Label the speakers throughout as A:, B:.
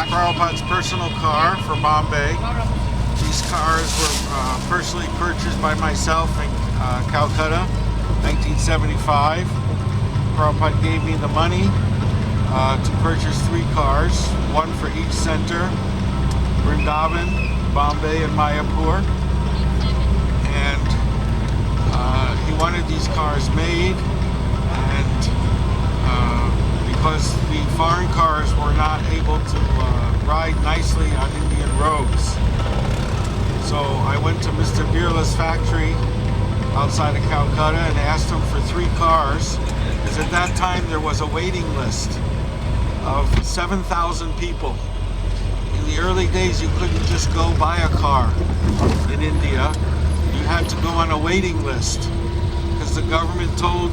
A: Prabhupada's personal car for Bombay. These cars were personally purchased by myself in Calcutta, 1975. Prabhupada gave me the money to purchase 3 cars, one for each center, Vrindavan, Bombay, and Mayapur. And he wanted these cars made, and because the foreign cars were not able to ride nicely on Indian roads. So I went to Mr. Birla's factory outside of Calcutta and asked him for 3 cars, because at that time there was a waiting list of 7,000 people. In the early days you couldn't just go buy a car in India. You had to go on a waiting list because the government told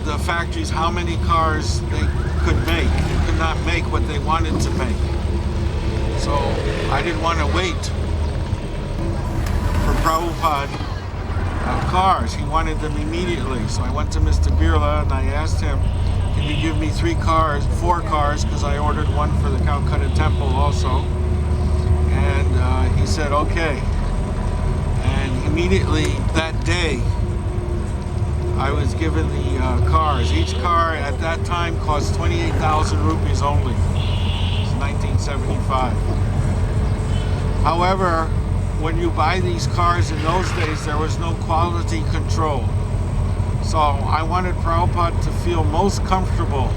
A: the factories how many cars they could make. They could not make what they wanted to make. So I didn't want to wait for Prabhupada cars. He wanted them immediately. So I went to Mr. Birla and I asked him, can you give me 4 cars, because I ordered one for the Calcutta temple also. And he said, okay. And immediately that day, I was given the cars. Each car at that time cost 28,000 rupees only. It's 1975. However, when you buy these cars in those days, there was no quality control. So I wanted Prabhupada to feel most comfortable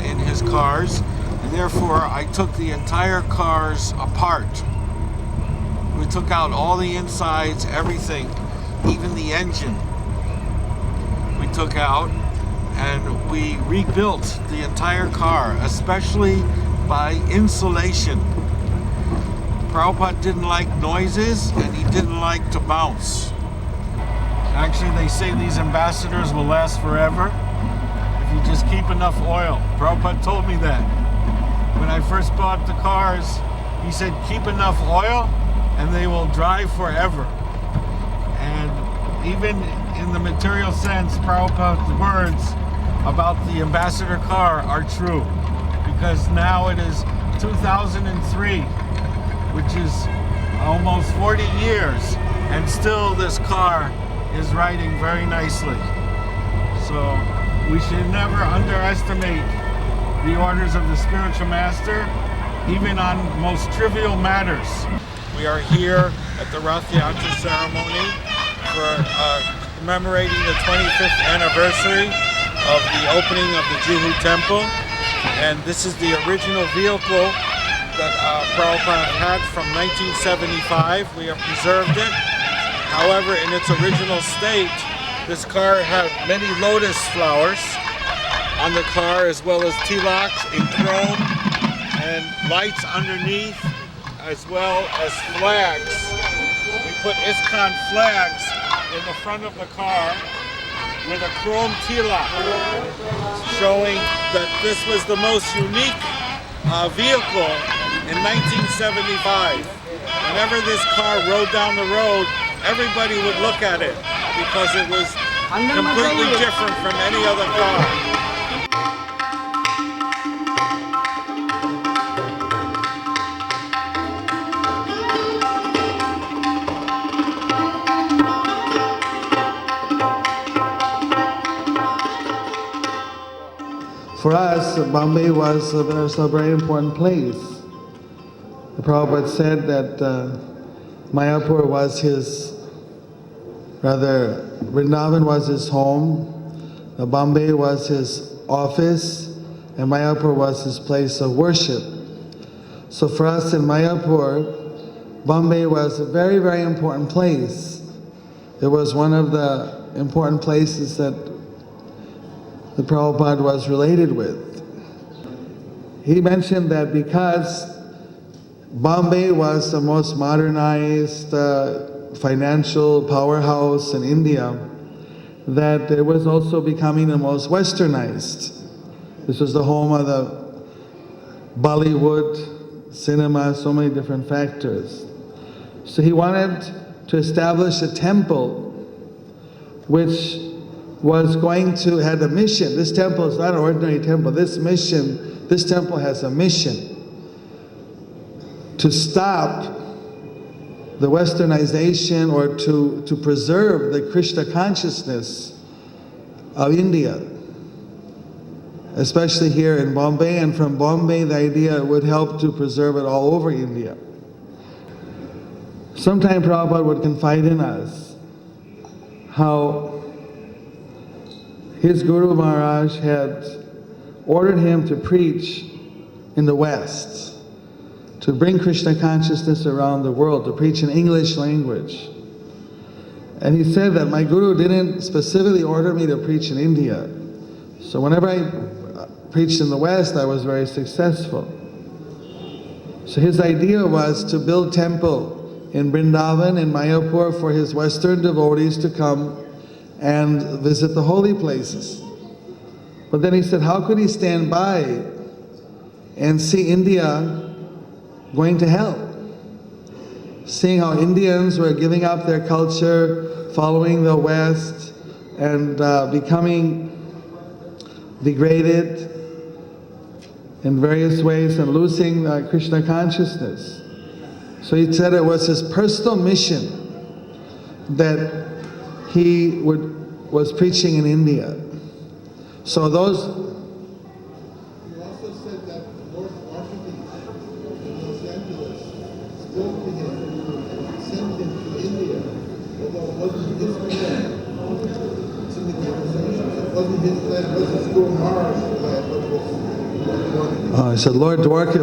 A: in his cars, and therefore I took the entire cars apart. We took out all the insides, everything, even the engine we took out, and we rebuilt the entire car, especially by insulation. Prabhupada didn't like noises, and he didn't like to bounce. Actually, they say these ambassadors will last forever if you just keep enough oil. Prabhupada told me that. When I first bought the cars, he said, keep enough oil and they will drive forever. And even in the material sense, Prabhupada's words about the ambassador car are true, because now it is 2003, which is almost 40 years, and still this car is riding very nicely. So we should never underestimate the orders of the spiritual master, even on most trivial matters. We are here at the Rath Yatra ceremony for commemorating the 25th anniversary of the opening of the Juhu temple. And this is the original vehicle that Prabhupada had from 1975. We have preserved it. However, in its original state, this car had many lotus flowers on the car, as well as tilaks in chrome and lights underneath, as well as flags. We put ISKCON flags in the front of the car with a chrome tilak, showing that this was the most unique vehicle in 1975. Whenever this car rode down the road, everybody would look at it because it was completely different from any other car.
B: For us, Bombay was a very important place. The Prabhupada said that Mayapur was Vrindavan was his home, Bombay was his office, and Mayapur was his place of worship. So for us in Mayapur, Bombay was a very, very important place. It was one of the important places that the Prabhupada was related with. He mentioned that because Bombay was the most modernized financial powerhouse in India, that it was also becoming the most westernized. This was the home of the Bollywood, cinema, so many different factors. So he wanted to establish a temple which had a mission. This temple is not an ordinary temple. This temple has a mission to stop the westernization, or to preserve the Krishna consciousness of India, especially here in Bombay, and from Bombay the idea would help to preserve it all over India. Sometime Prabhupada would confide in us how his Guru Maharaj had ordered him to preach in the West, to bring Krishna consciousness around the world, to preach in English language. And he said that my Guru didn't specifically order me to preach in India. So whenever I preached in the West, I was very successful. So his idea was to build temple in Vrindavan, in Mayapur, for his Western devotees to come and visit the holy places. But then he said, how could he stand by and see India going to hell? Seeing how Indians were giving up their culture, following the West, and becoming degraded in various ways and losing Krishna consciousness. So he said it was his personal mission that he was preaching in India. So those...
C: He also said that Lord Washington in Los Angeles spoke to him and sent him to India, although it wasn't his plan. It's in the conversation. It wasn't his plan, it was his Guru Maharaj's plan, but it was Lord Washington.
B: He said, Lord Dwarka,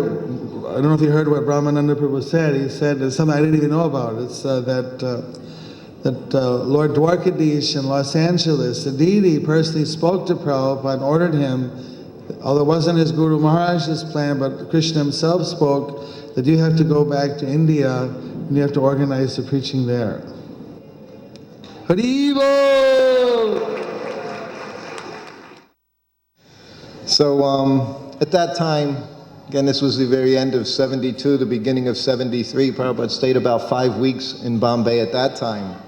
B: I don't know if you heard what Brahmananda Prabhu said. He said something I didn't even know about. It's that Lord Dwarkadish in Los Angeles, the deity personally spoke to Prabhupada and ordered him, although it wasn't his Guru Maharaj's plan, but Krishna himself spoke, that you have to go back to India and you have to organize the preaching there. Haribo!
D: So at that time, again, this was the very end of 72, the beginning of 73. Prabhupada stayed about 5 weeks in Bombay at that time.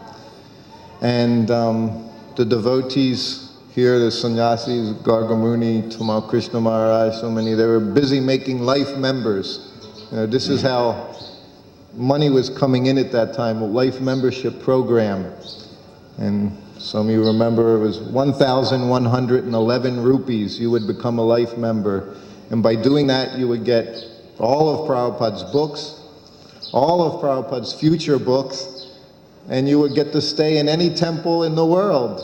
D: And the devotees here, the sannyasis, Gargamuni, Tamal Krishna Maharaj, so many, they were busy making life members. You know, this is how money was coming in at that time, a life membership program. And some of you remember it was 1,111 rupees, you would become a life member. And by doing that, you would get all of Prabhupada's books, all of Prabhupada's future books, and you would get to stay in any temple in the world.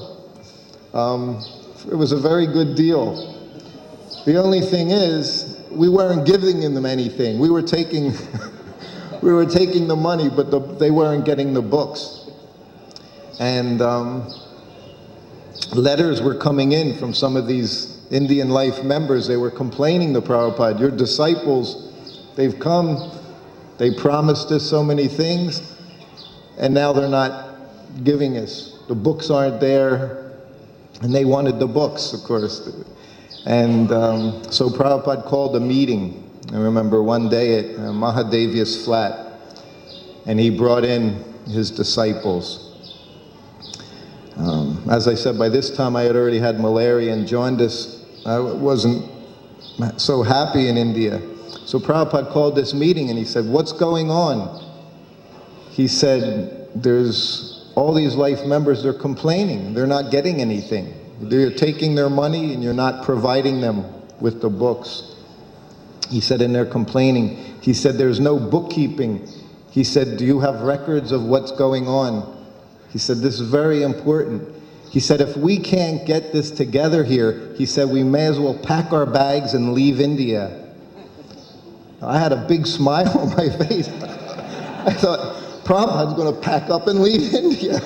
D: It was a very good deal. The only thing is, we weren't giving them anything. We were taking, the money, but they weren't getting the books. And letters were coming in from some of these Indian life members. They were complaining to Prabhupada, your disciples, they've come, they promised us so many things, and now they're not giving us. The books aren't there, and they wanted the books, of course. And so Prabhupada called a meeting. I remember one day at Mahadevi's flat, and he brought in his disciples. As I said, by this time I had already had malaria and jaundice. I wasn't so happy in India. So Prabhupada called this meeting and he said, what's going on? He said, there's all these life members, they're complaining. They're not getting anything. They're taking their money and you're not providing them with the books. He said, and they're complaining. He said, there's no bookkeeping. He said, do you have records of what's going on? He said, this is very important. He said, if we can't get this together here, he said, we may as well pack our bags and leave India. I had a big smile on my face. I thought, Prabhupada's going to pack up and leave India.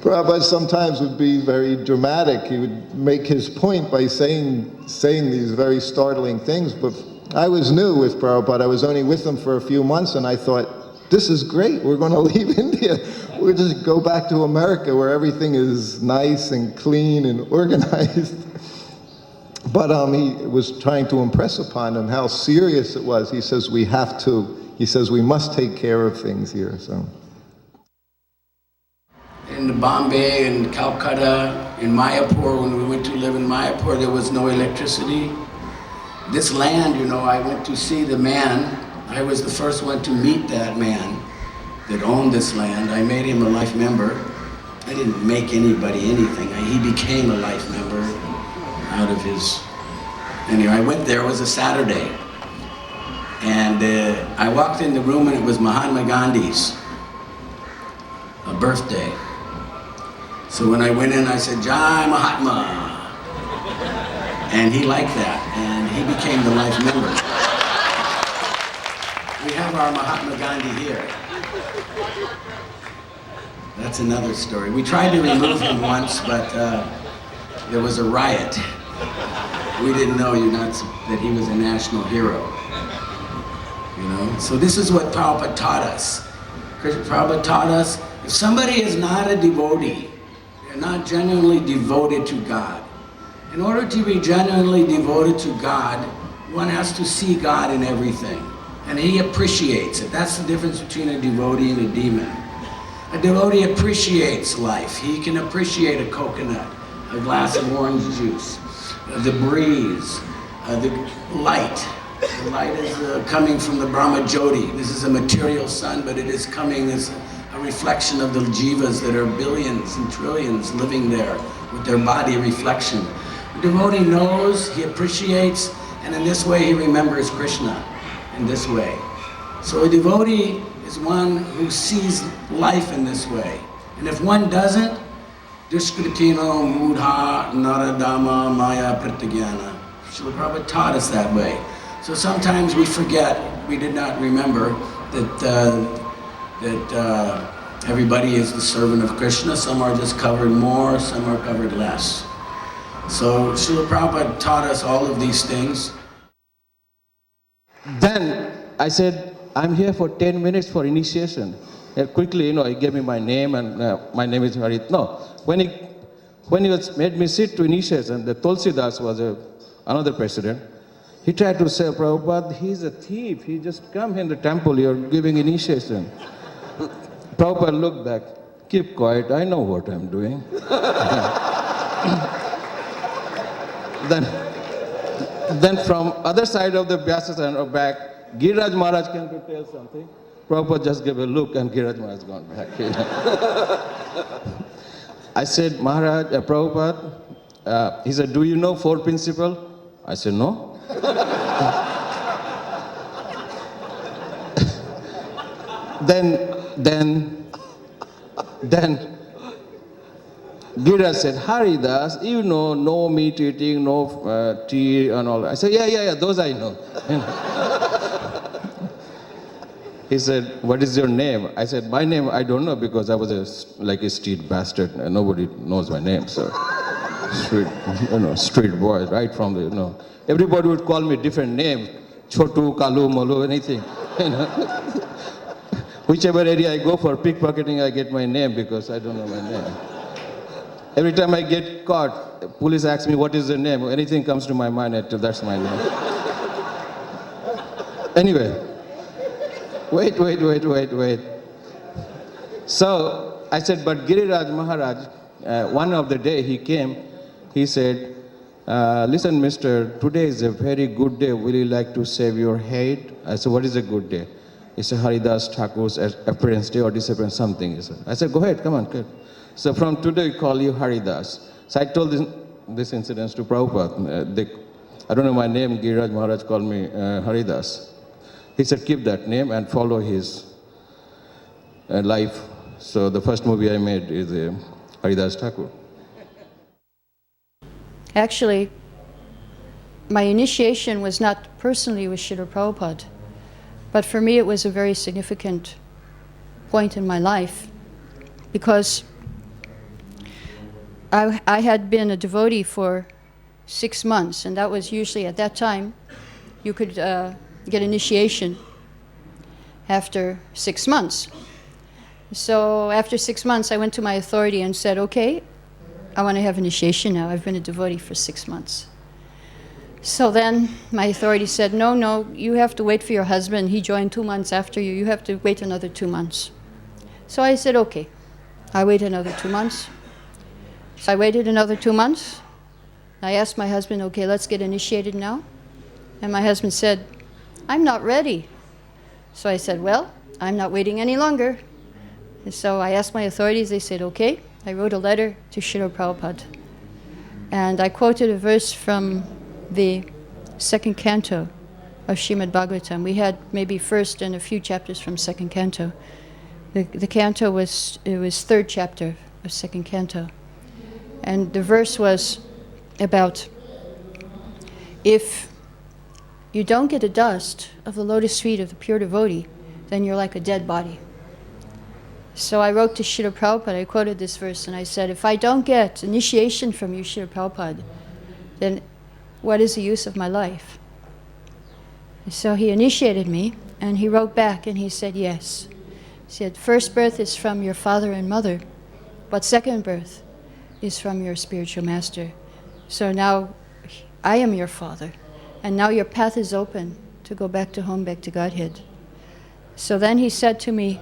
D: Prabhupada sometimes would be very dramatic. He would make his point by saying these very startling things, but I was new with Prabhupada. I was only with him for a few months, and I thought, this is great, we're going to leave India. We'll just go back to America where everything is nice and clean and organized. But he was trying to impress upon him how serious it was. He says, we have to. He says, we must take care of things here. So.
A: In
E: in Bombay and Calcutta, in Mayapur, when we went to live in Mayapur, there was no electricity. This land, you know, I went to see the man. I was the first one to meet that man that owned this land. I made him a life member. I didn't make anybody anything. He became a life member out of his... Anyway, I went there, it was a Saturday. And I walked in the room and it was Mahatma Gandhi's birthday. So when I went in, I said, Jai Mahatma. And he liked that, and he became the life member. We have our Mahatma Gandhi here. That's another story. We tried to remove him once, but there was a riot. We didn't know that he was a national hero. You know? So this is what Prabhupada taught us. Prabhupada taught us, if somebody is not a devotee, they're not genuinely devoted to God. In order to be genuinely devoted to God, one has to see God in everything. And he appreciates it. That's the difference between a devotee and a demon. A devotee appreciates life. He can appreciate a coconut, a glass of orange juice, the breeze, the light. The light is coming from the Brahma Jyoti. This is a material sun, but it is coming as a reflection of the jivas that are billions and trillions living there with their body reflection. The devotee knows, he appreciates, and in this way he remembers Krishna, in this way. So a devotee is one who sees life in this way. And if one doesn't, Duskritino Mudha Naradama Maya Pratigyana. Srila Prabhupada taught us that way. So sometimes we forget, we did not remember that everybody is the servant of Krishna. Some are just covered more, some are covered less. So Srila Prabhupada taught us all of these things.
F: Then I said, I'm here for 10 minutes for initiation. And quickly, you know, he gave me my name and my name is Harit. No, when he made me sit to initiation, the Tulsidas was another president. He tried to say, Prabhupada, he's a thief. He just come in the temple, you're giving initiation. Prabhupada looked back, keep quiet, I know what I'm doing. Then from other side of the Vyasa back, Giriraj Maharaj came to tell something. Prabhupada just gave a look and Giriraj Maharaj gone back. I said, Maharaj, Prabhupada, he said, do you know 4 principles? I said, no. Then Giriraj said, Haridas, you know, no meat eating, no tea and all that. I said, yeah, those I know. He said, what is your name? I said, my name, I don't know because I was like a street bastard and nobody knows my name. So, street boy, right from the, everybody would call me different name, Chotu, Kalu, Malu, anything. Whichever area I go for pickpocketing, I get my name because I don't know my name. Every time I get caught, police ask me, what is your name? Anything comes to my mind, that's my name. Anyway, wait. So I said, but Giriraj Maharaj, one of the day he came, he said, listen, mister, today is a very good day. Will you like to save your head? I said, what is a good day? He said, Haridas Thakur's appearance day or disappearance, something. He said. I said, go ahead, come on, kid. So from today, we call you Haridas. So I told this incident to Prabhupada. I don't know my name, Giriraj Maharaj called me Haridas. He said, keep that name and follow his life. So the first movie I made is Haridas Thakur.
G: Actually, my initiation was not personally with Srila Prabhupada, but for me it was a very significant point in my life because I had been a devotee for 6 months, and that was usually at that time you could get initiation after 6 months. So after 6 months I went to my authority and said, okay, I want to have initiation now. I've been a devotee for 6 months. So then my authority said, no, you have to wait for your husband. He joined 2 months after you. You have to wait another 2 months. So I said, okay. I waited another 2 months. So I waited another 2 months. I asked my husband, okay, let's get initiated now. And my husband said, I'm not ready. So I said, well, I'm not waiting any longer. And so I asked my authorities, they said, okay. I wrote a letter to Srila Prabhupada. And I quoted a verse from the second canto of Srimad Bhagavatam. We had maybe first and a few chapters from second canto. The canto was third chapter of second canto. And the verse was about, if you don't get the dust of the lotus feet of the pure devotee, then you're like a dead body. So I wrote to Srila Prabhupada, I quoted this verse, and I said, if I don't get initiation from you, Srila Prabhupada, then what is the use of my life? So he initiated me, and he wrote back, and he said, yes. He said, first birth is from your father and mother, but second birth is from your spiritual master. So now I am your father, and now your path is open to go back to home, back to Godhead. So then he said to me,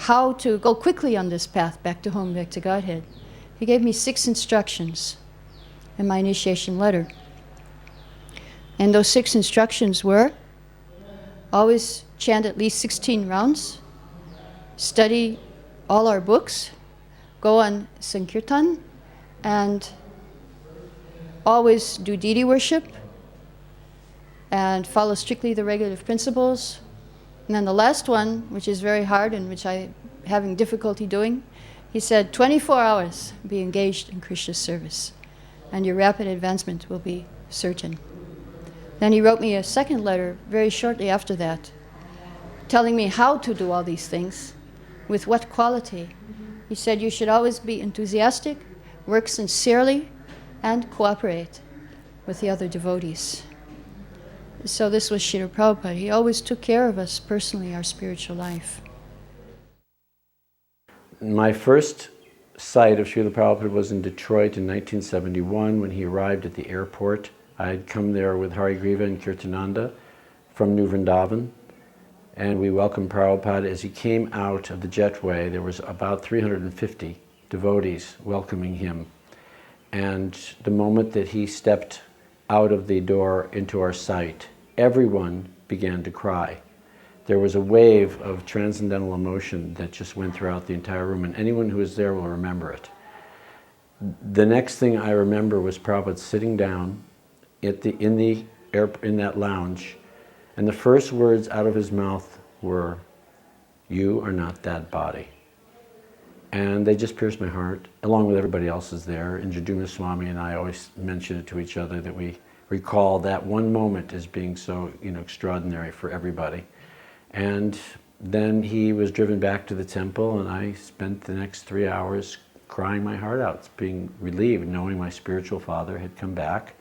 G: how to go quickly on this path back to home, back to Godhead. He gave me 6 instructions in my initiation letter. And those 6 instructions were, always chant at least 16 rounds, study all our books, go on Sankirtan, and always do deity worship, and follow strictly the regulative principles. And then the last one, which is very hard and which I'm having difficulty doing, he said 24 hours be engaged in Krishna's service, and your rapid advancement will be certain. Then he wrote me a second letter very shortly after that, telling me how to do all these things, with what quality. He said you should always be enthusiastic, work sincerely, and cooperate with the other devotees. So this was Srila Prabhupada. He always took care of us personally, our spiritual life.
H: My first sight of Srila Prabhupada was in Detroit in 1971 when he arrived at the airport. I had come there with Harigriva and Kirtananda from New Vrindavan, and we welcomed Prabhupada. As he came out of the jetway, there was about 350 devotees welcoming him. And the moment that he stepped out of the door into our sight, everyone began to cry. There was a wave of transcendental emotion that just went throughout the entire room, and anyone who was there will remember it. The next thing I remember was Prabhupada sitting down in that lounge, and the first words out of his mouth were, "You are not that body." And they just pierced my heart, along with everybody else's there. And Jayapataka Swami and I always mention it to each other that we recall that one moment as being so extraordinary for everybody. And then he was driven back to the temple, and I spent the next 3 hours crying my heart out, being relieved, knowing my spiritual father had come back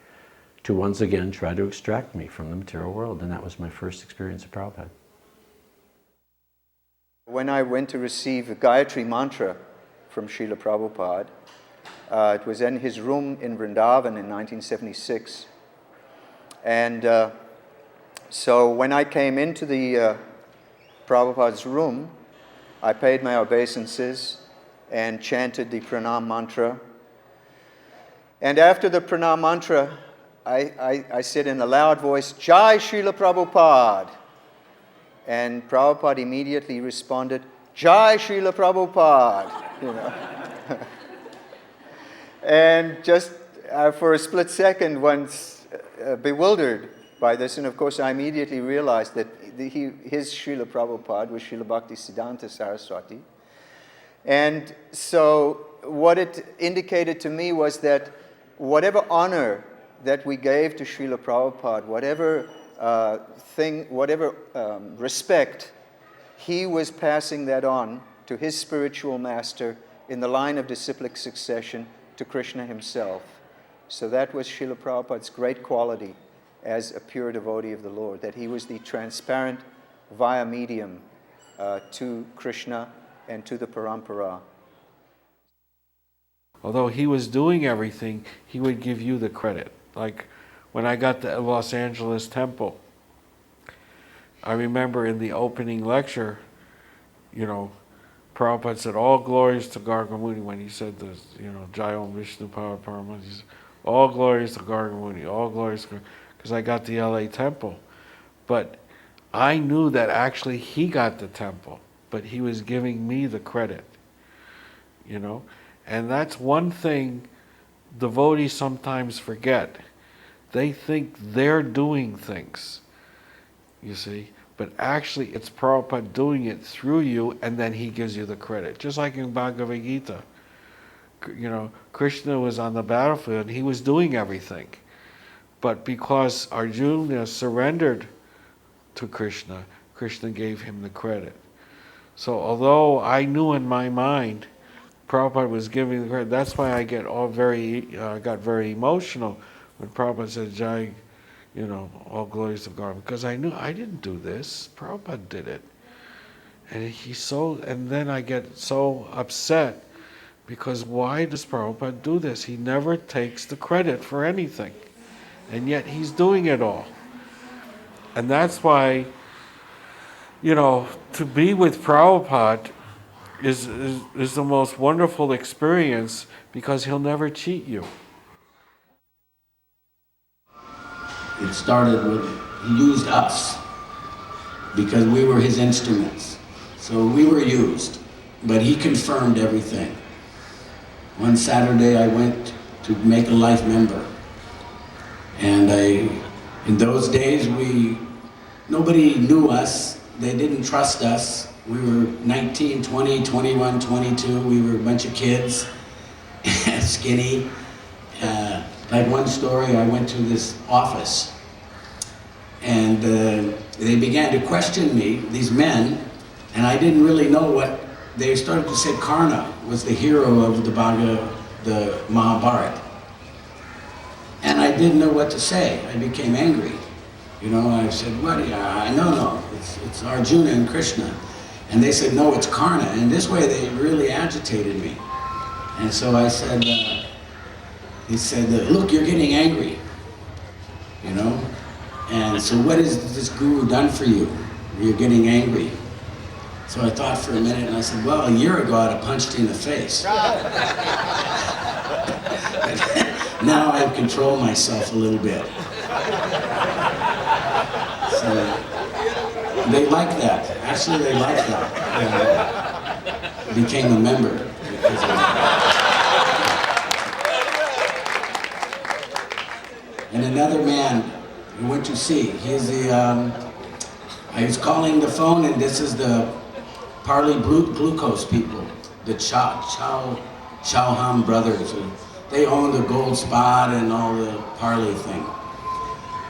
H: to once again try to extract me from the material world. And that was my first experience of Prabhupada.
I: When I went to receive the Gayatri mantra from Srila Prabhupada, it was in his room in Vrindavan in 1976. And so when I came into the Prabhupada's room, I paid my obeisances and chanted the pranam mantra. And after the pranam mantra, I said in a loud voice, "Jai Srila Prabhupada." And Prabhupada immediately responded, "Jai Srila Prabhupada." And just for a split second, once bewildered by this, and of course I immediately realized that his Srila Prabhupada was Srila Bhaktisiddhanta Saraswati. And so what it indicated to me was that whatever honor that we gave to Srila Prabhupada, whatever respect, he was passing that on to his spiritual master in the line of disciplic succession to Krishna himself. So that was Srila Prabhupada's great quality as a pure devotee of the Lord, that he was the transparent via medium to Krishna and to the parampara.
A: Although he was doing everything, he would give you the credit. Like when I got to Los Angeles Temple, I remember in the opening lecture, Prabhupada said, all glories to Gargamuni when he said this, Jayom Vishnu Power Parama. He said, all glories to Gargamuni, all glories, because I got the LA temple. But I knew that actually he got the temple, but he was giving me the credit, And that's one thing devotees sometimes forget. They think they're doing things, you see, but actually it's Prabhupada doing it through you, and then he gives you the credit. Just like in Bhagavad Gita, Krishna was on the battlefield and he was doing everything. But because Arjuna surrendered to Krishna, Krishna gave him the credit. So although I knew in my mind Prabhupada was giving the credit, that's why I got very emotional when Prabhupada said, Jai, all glories to God, because I knew I didn't do this. Prabhupada did it. And then I get so upset, because why does Prabhupada do this? He never takes the credit for anything, and yet he's doing it all. And that's why, to be with Prabhupada is the most wonderful experience, because he'll never cheat you.
E: It started with, he used us because we were his instruments. So we were used, but he confirmed everything. One Saturday I went to make a life member. And in those days, nobody knew us. They didn't trust us. We were 19, 20, 21, 22. We were a bunch of kids, skinny. Like one story, I went to this office, and they began to question me, these men, and I didn't really know what, they started to say Karna was the hero of the Mahabharata. And I didn't know what to say. I became angry. I said, what? No, it's Arjuna and Krishna. And they said, no, it's Karna. And this way they really agitated me. And so I said, he said, look, you're getting angry, And so what has this guru done for you? You're getting angry. So I thought for a minute, and I said, well, a year ago I'd have punched you in the face. Now I control myself a little bit. So they like that. Actually, they like that. I became a member because of that. And another man we went to see, I was calling the phone, and this is the Parley Glucose people, the Chauhan brothers. They own the Gold Spot and all the Parley thing.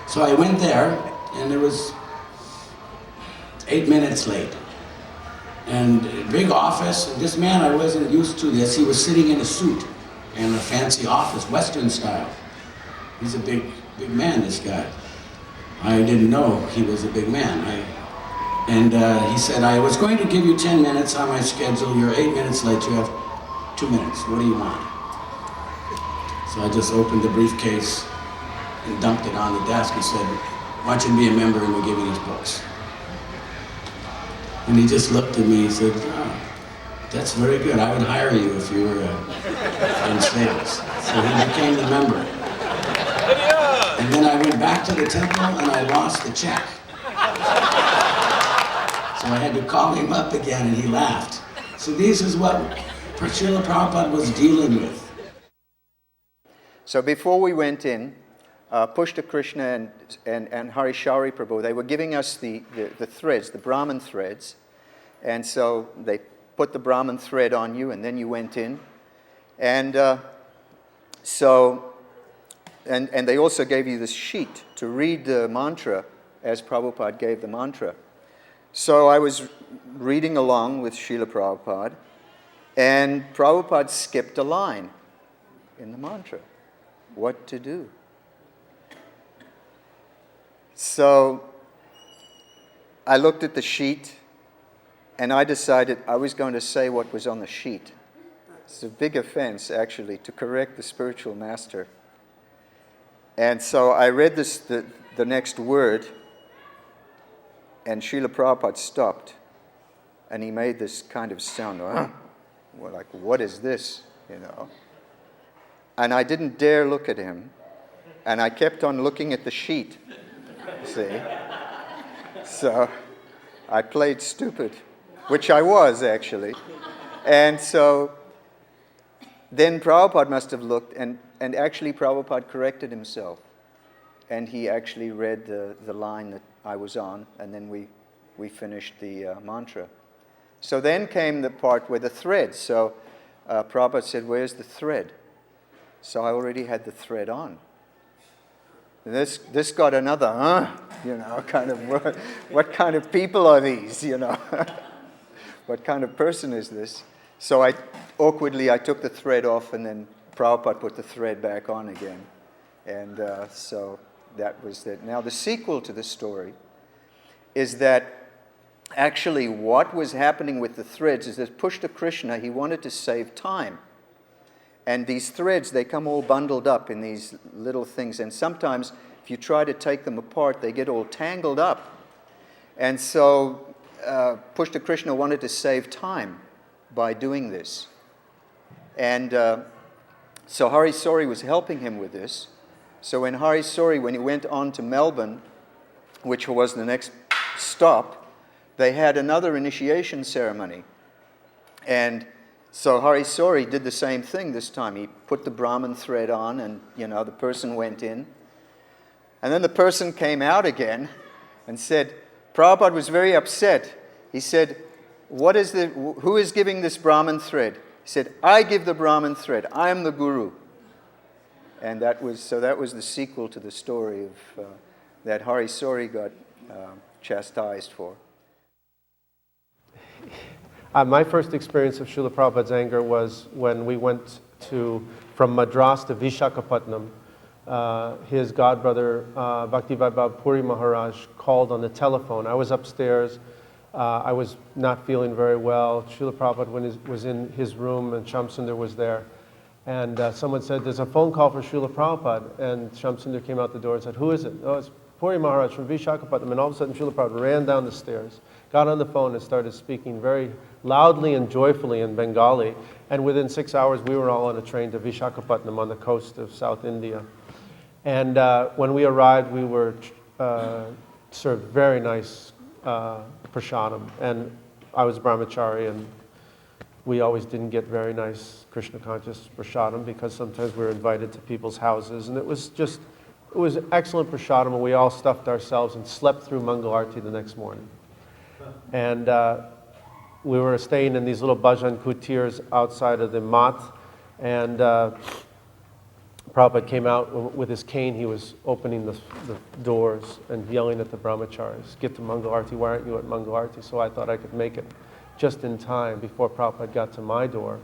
E: So I went there, and there was 8 minutes late. And a big office, and this man, I wasn't used to this, he was sitting in a suit in a fancy office, Western style. He's a big man, this guy. I didn't know he was a big man. He said, I was going to give you 10 minutes on my schedule. You're 8 minutes late. You have 2 minutes. What do you want? So I just opened the briefcase and dumped it on the desk and said, I want you to be a member, and we'll give you these books. And he just looked at me and said, oh, that's very good. I would hire you if you were in sales. So he became the member. And then I went back to the temple and I lost the check. So I had to call him up again, and he laughed. So this is what Srila Prabhupada was dealing with.
I: So before we went in, Pushta Krishna and Harishauri Prabhu, they were giving us the threads, the Brahman threads. And so they put the Brahman thread on you, and then you went in. And and they also gave you this sheet to read the mantra as Prabhupada gave the mantra. So I was reading along with Srila Prabhupada, and Prabhupada skipped a line in the mantra. What to do? So I looked at the sheet, and I decided I was going to say what was on the sheet. It's a big offense, actually, to correct the spiritual master. And so I read the next word, and Srila Prabhupada stopped. and he made this kind of sound, well, like, what is this, you know? And I didn't dare look at him, and I kept on looking at the sheet, see? So I played stupid, which I was, actually. And so then Prabhupada must have looked, and actually Prabhupada corrected himself. And he actually read the line that I was on, and then we finished the mantra. So then came the part where the thread. So Prabhupada said, where's the thread? So I already had the thread on. This got another, you know, kind of, what kind of people are these, you know? What kind of person is this? So I took the thread off, and then Prabhupada put the thread back on again. And so that was it. Now the sequel to the story is that actually what was happening with the threads is that Pushta Krishna, he wanted to save time. And these threads, they come all bundled up in these little things. And sometimes if you try to take them apart, they get all tangled up. And so Pushta Krishna wanted to save time by doing this. And so Hari Sori was helping him with this. So when Hari Sori, when he went on to Melbourne, which was the next stop, they had another initiation ceremony. And so Hari Sori did the same thing this time. He put the Brahmin thread on, and you know, the person went in. And then the person came out again and said, Prabhupada was very upset. He said, who is giving this Brahmin thread? He said, I give the Brahmin thread. I am the Guru. And that was the sequel to the story of that Hari Sori got chastised for.
J: My first experience of Srila Prabhupada's anger was when we went from Madras to Vishakhapatnam. His godbrother, Bhaktivedanta Puri Maharaj, called on the telephone. I was upstairs. I was not feeling very well. Srila Prabhupada was in his room, and Shamsundar was there. And someone said, there's a phone call for Srila Prabhupada. And Shamsundar came out the door and said, who is it? Oh, it's Puri Maharaj from Vishakhapatnam. And all of a sudden, Srila Prabhupada ran down the stairs, got on the phone, and started speaking very loudly and joyfully in Bengali. And within 6 hours, we were all on a train to Vishakhapatnam on the coast of South India. And when we arrived, we were served very nice prasadam. And I was brahmachari, and we always didn't get very nice Krishna conscious prasadam because sometimes we were invited to people's houses. And it was excellent prasadam, and we all stuffed ourselves and slept through Mangal Arati the next morning. And we were staying in these little bhajan kutirs outside of the mat, and Prabhupada came out with his cane. He was opening the doors and yelling at the brahmacharis, get to Mangal Arati, why aren't you at Mangal Arati? So I thought I could make it just in time before Prabhupada got to my door.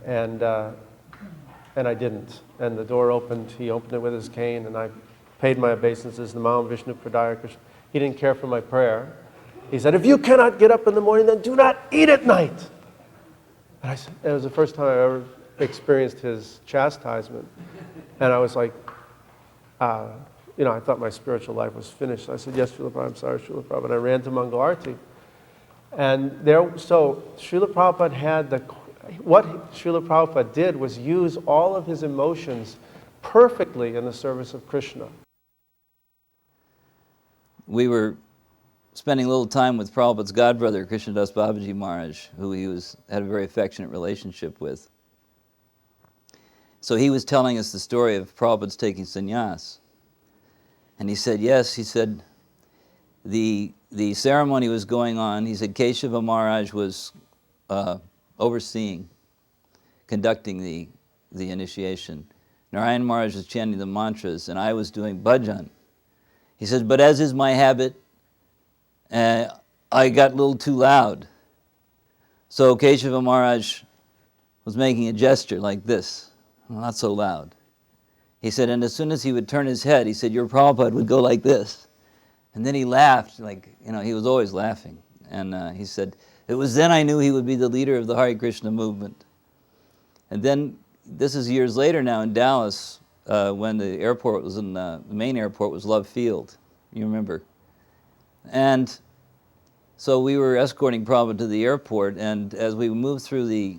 J: And I didn't. And the door opened, he opened it with his cane, and I paid my obeisances, Namam Vishnu Pradaya Krishna. He didn't care for my prayer. He said, if you cannot get up in the morning, then do not eat at night. And I said, it was the first time I ever experienced his chastisement. And I was like, I thought my spiritual life was finished. So I said, yes, Srila Prabhupada, I'm sorry, Srila Prabhupada. And I ran to Mangal Arati. And so Srila Prabhupada what Srila Prabhupada did was use all of his emotions perfectly in the service of Krishna.
K: We were spending a little time with Prabhupada's godbrother, Krishnadas Babaji Maharaj, who he had a very affectionate relationship with. So he was telling us the story of Prabhupada's taking sannyas. And he said, yes, he said, the ceremony was going on. He said Keshava Maharaj was conducting the initiation. Narayani Maharaj was chanting the mantras, and I was doing bhajan. He said, but as is my habit, I got a little too loud. So Keshava Maharaj was making a gesture like this, not so loud. He said, and as soon as he would turn his head, he said, your Prabhupada would go like this. And then he laughed, he was always laughing. And he said, it was then I knew he would be the leader of the Hare Krishna movement. And then, this is years later now in Dallas, when the airport was the main airport was Love Field, you remember. And So we were escorting Prabhupada to the airport, and as we moved through the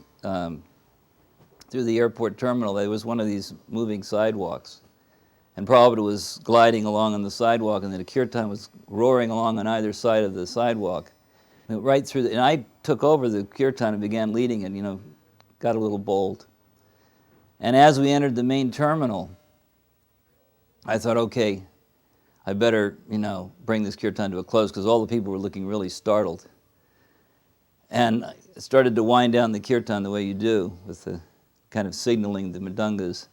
K: airport terminal, there was one of these moving sidewalks. And Prabhupada was gliding along on the sidewalk, and the kirtan was roaring along on either side of the sidewalk. And right through and I took over the kirtan and began leading it, got a little bold. And as we entered the main terminal, I thought, okay, I better, bring this kirtan to a close, because all the people were looking really startled. And I started to wind down the kirtan the way you do, with the kind of signaling the mridungas.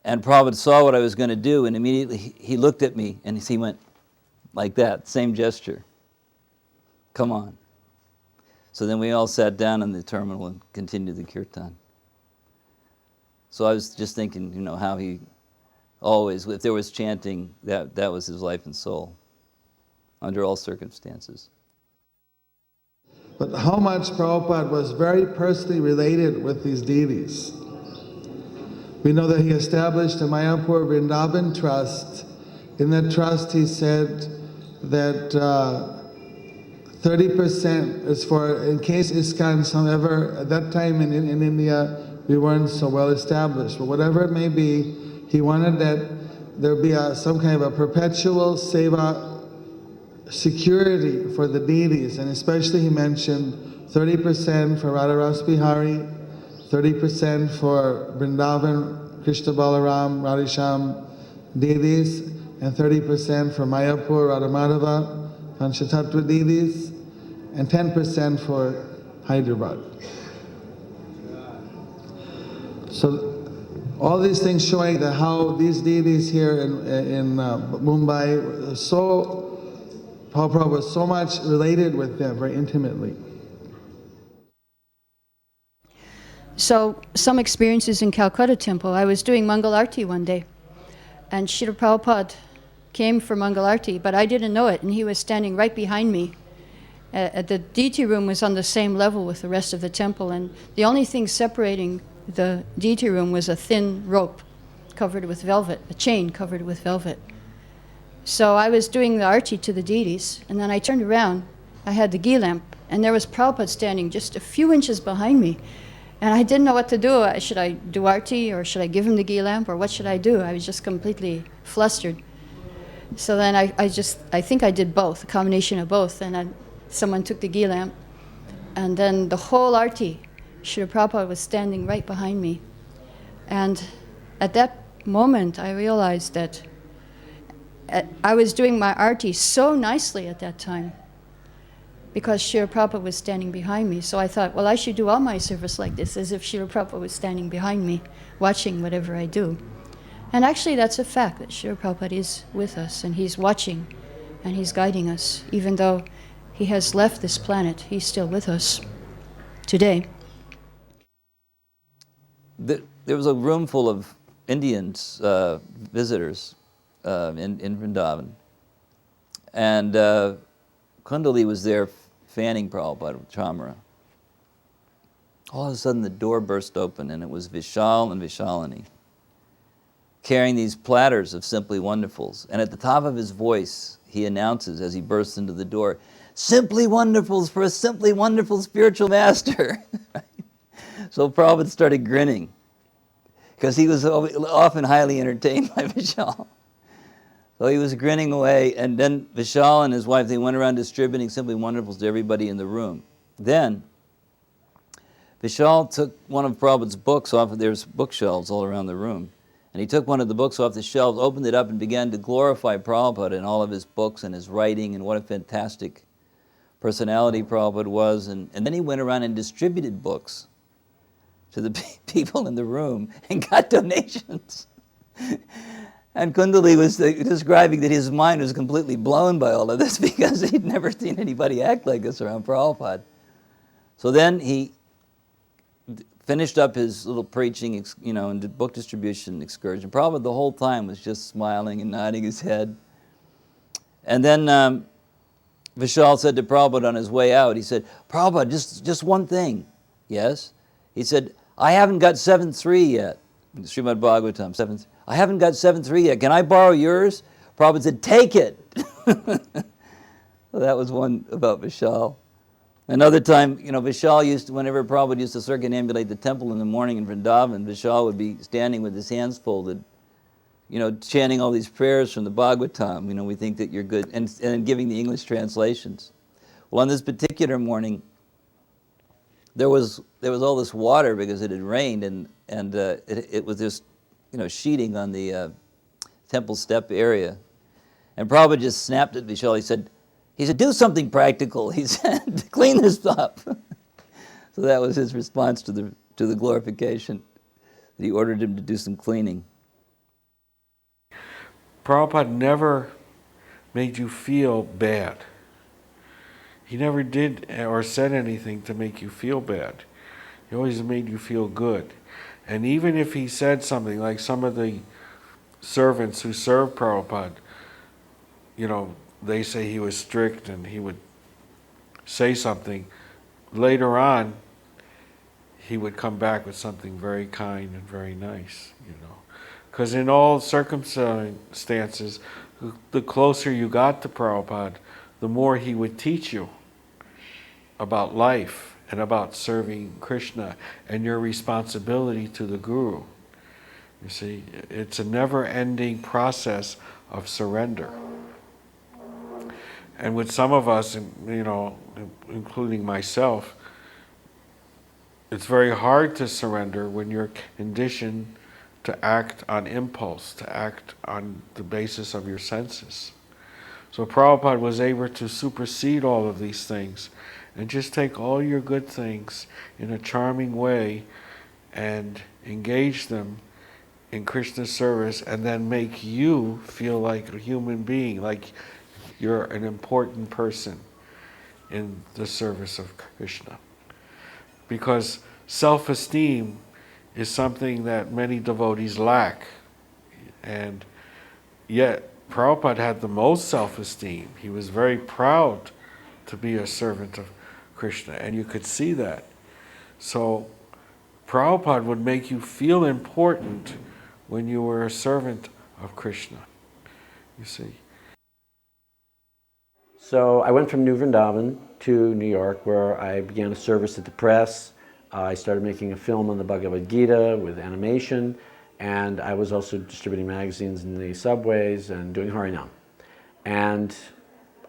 K: And Prabhupada saw what I was going to do, and immediately he looked at me, and he went like that, same gesture. Come on. So then we all sat down in the terminal and continued the kirtan. So I was just thinking, how he always, if there was chanting, that was his life and soul, under all circumstances.
B: But how much Prabhupada was very personally related with these deities. We know that he established the Mayapur Vrindavan Trust. In that trust he said that 30% is for, in case ISKCON ever, at that time in India, we weren't so well established. But whatever it may be, he wanted that there be some kind of a perpetual seva security for the deities, and especially he mentioned 30% for Radharas Bihari, 30% for Vrindavan, Krishna Balaram, Radhisham deities, and 30% for Mayapur, Radhamadhava, Panchatattva deities, and 10% for Hyderabad. So all these things showing that how these deities here in Mumbai, Prabhupada was so much related with them very intimately.
G: So, some experiences in Calcutta Temple. I was doing Mangal Arti one day, and Srila Prabhupada came for Mangal Arti, but I didn't know it, and he was standing right behind me. The deity room was on the same level with the rest of the temple, and the only thing separating the deity room was a thin rope covered with velvet, a chain covered with velvet. So I was doing the arti to the deities, and then I turned around, I had the ghee lamp, and there was Prabhupada standing just a few inches behind me. And I didn't know what to do. Should I do arti, or should I give him the ghee lamp, or what should I do? I was just completely flustered. So then I think I did both, a combination of both, and then someone took the ghee lamp, and then the whole arti, Srila Prabhupada was standing right behind me. And at that moment, I realized that I was doing my arti so nicely at that time, because Srila Prabhupada was standing behind me. So I thought, well, I should do all my service like this, as if Srila Prabhupada was standing behind me, watching whatever I do. And actually, that's a fact, that Srila Prabhupada is with us, and he's watching, and he's guiding us. Even though he has left this planet, he's still with us today.
K: There was a room full of Indians, visitors, in Vrindavan. And Kundali was there fanning Prabhupada with chamara. All of a sudden the door burst open, and it was Vishal and Vishalini carrying these platters of Simply Wonderfuls. And at the top of his voice, he announces as he bursts into the door, "Simply Wonderfuls for a Simply Wonderful spiritual master." So Prabhupada started grinning, because he was often highly entertained by Vishal. So he was grinning away, and then Vishal and his wife, they went around distributing Simply Wonderfuls to everybody in the room. Then Vishal took one of Prabhupada's books off of, there's bookshelves all around the room, and he took one of the books off the shelves, opened it up, and began to glorify Prabhupada and all of his books and his writing, and what a fantastic personality Prabhupada was. And then he went around and distributed books to the people in the room and got donations. And Kundali was describing that his mind was completely blown by all of this, because he'd never seen anybody act like this around Prabhupada. So then he finished up his little preaching, and book distribution excursion. Prabhupada the whole time was just smiling and nodding his head. And then Vishal said to Prabhupada on his way out, he said, "Prabhupada, just one thing." "Yes?" He said, "I haven't got 7.3 yet." Srimad Bhagavatam, 7.3. "I haven't got 7.3 yet. Can I borrow yours?" Prabhupada said, "Take it." So that was one about Vishal. Another time, Vishal used to, whenever Prabhupada used to circumambulate the temple in the morning in Vrindavan, Vishal would be standing with his hands folded, chanting all these prayers from the Bhagavatam. We think that you're good, and giving the English translations. Well, on this particular morning, there was all this water because it had rained, and it was just, sheeting on the temple step area. And Prabhupada just snapped at Vishal. He said, do something practical. He said, clean this up. So that was his response to the glorification. He ordered him to do some cleaning.
A: Prabhupada never made you feel bad. He never did or said anything to make you feel bad. He always made you feel good. And even if he said something, like some of the servants who served Prabhupada, they say he was strict and he would say something. Later on, he would come back with something very kind and very nice, Because in all circumstances, the closer you got to Prabhupada, the more he would teach you about life and about serving Krishna and your responsibility to the Guru. You see, it's a never-ending process of surrender. And with some of us, including myself, it's very hard to surrender when you're conditioned to act on impulse, to act on the basis of your senses. So Prabhupada was able to supersede all of these things and just take all your good things in a charming way and engage them in Krishna's service, and then make you feel like a human being, like you're an important person in the service of Krishna. Because self-esteem is something that many devotees lack. And yet, Prabhupada had the most self-esteem. He was very proud to be a servant of Krishna, and you could see that. So, Prabhupada would make you feel important when you were a servant of Krishna, you see.
H: So I went from New Vrindavan to New York, where I began a service at the press. I started making a film on the Bhagavad Gita with animation, and I was also distributing magazines in the subways and doing Harinam. And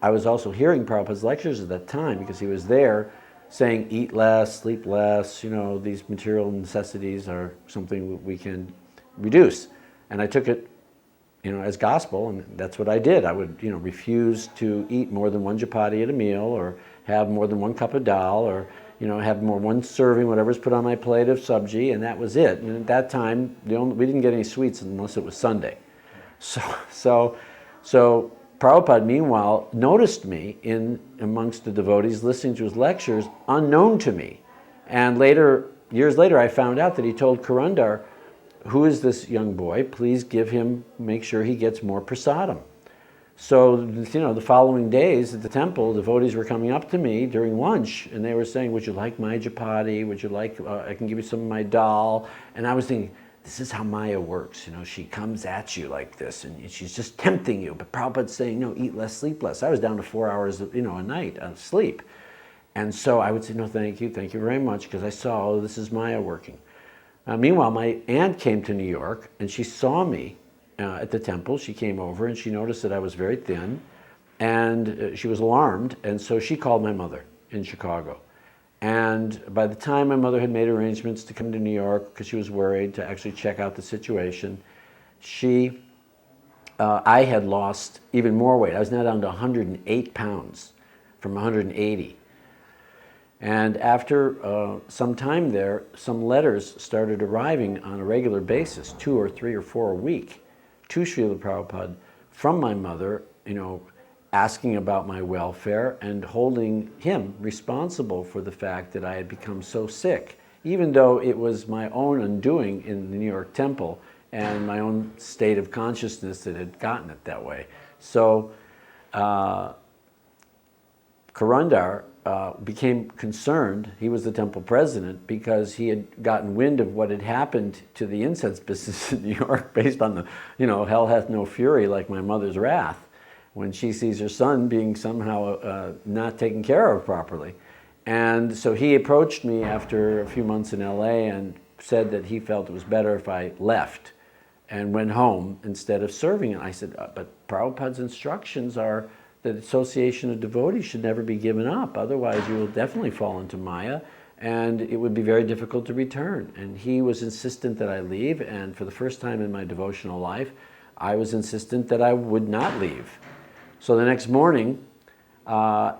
H: I was also hearing Prabhupada's lectures at that time, because he was there saying, eat less, sleep less, these material necessities are something we can reduce. And I took it, as gospel, and that's what I did. I would, refuse to eat more than one chapati at a meal, or have more than one cup of dal, or, have more one serving, whatever's put on my plate of sabji, and that was it. And at that time, we didn't get any sweets unless it was Sunday. So Prabhupada, meanwhile, noticed me amongst the devotees listening to his lectures, unknown to me. And years later, I found out that he told Karandar, who is this young boy? Please make sure he gets more prasadam. So, the following days at the temple, devotees were coming up to me during lunch, and they were saying, would you like my chapati? Would you like, I can give you some of my dal? And I was thinking, this is how Maya works. She comes at you like this, and she's just tempting you. But Prabhupada's saying, no, eat less, sleep less. I was down to 4 hours, a night of sleep. And so I would say, no, thank you very much, because I saw, this is Maya working. Meanwhile, my aunt came to New York, and she saw me at the temple. She came over, and she noticed that I was very thin, and she was alarmed, and so she called my mother in Chicago. And by the time my mother had made arrangements to come to New York, because she was worried, to actually check out the situation, I had lost even more weight. I was now down to 108 pounds from 180. And after some time there, some letters started arriving on a regular basis, 2 or 3 or 4 a week, to Srila Prabhupada from my mother, asking about my welfare and holding him responsible for the fact that I had become so sick, even though it was my own undoing in the New York temple and my own state of consciousness that had gotten it that way. So Karandar became concerned. He was the temple president, because he had gotten wind of what had happened to the incense business in New York based on the, hell hath no fury like my mother's wrath. when she sees her son being somehow not taken care of properly. And so he approached me after a few months in LA and said that he felt it was better if I left and went home instead of serving. And I said, but Prabhupada's instructions are that association of devotees should never be given up. Otherwise, you will definitely fall into Maya, and it would be very difficult to return. And he was insistent that I leave, and for the first time in my devotional life, I was insistent that I would not leave. So the next morning,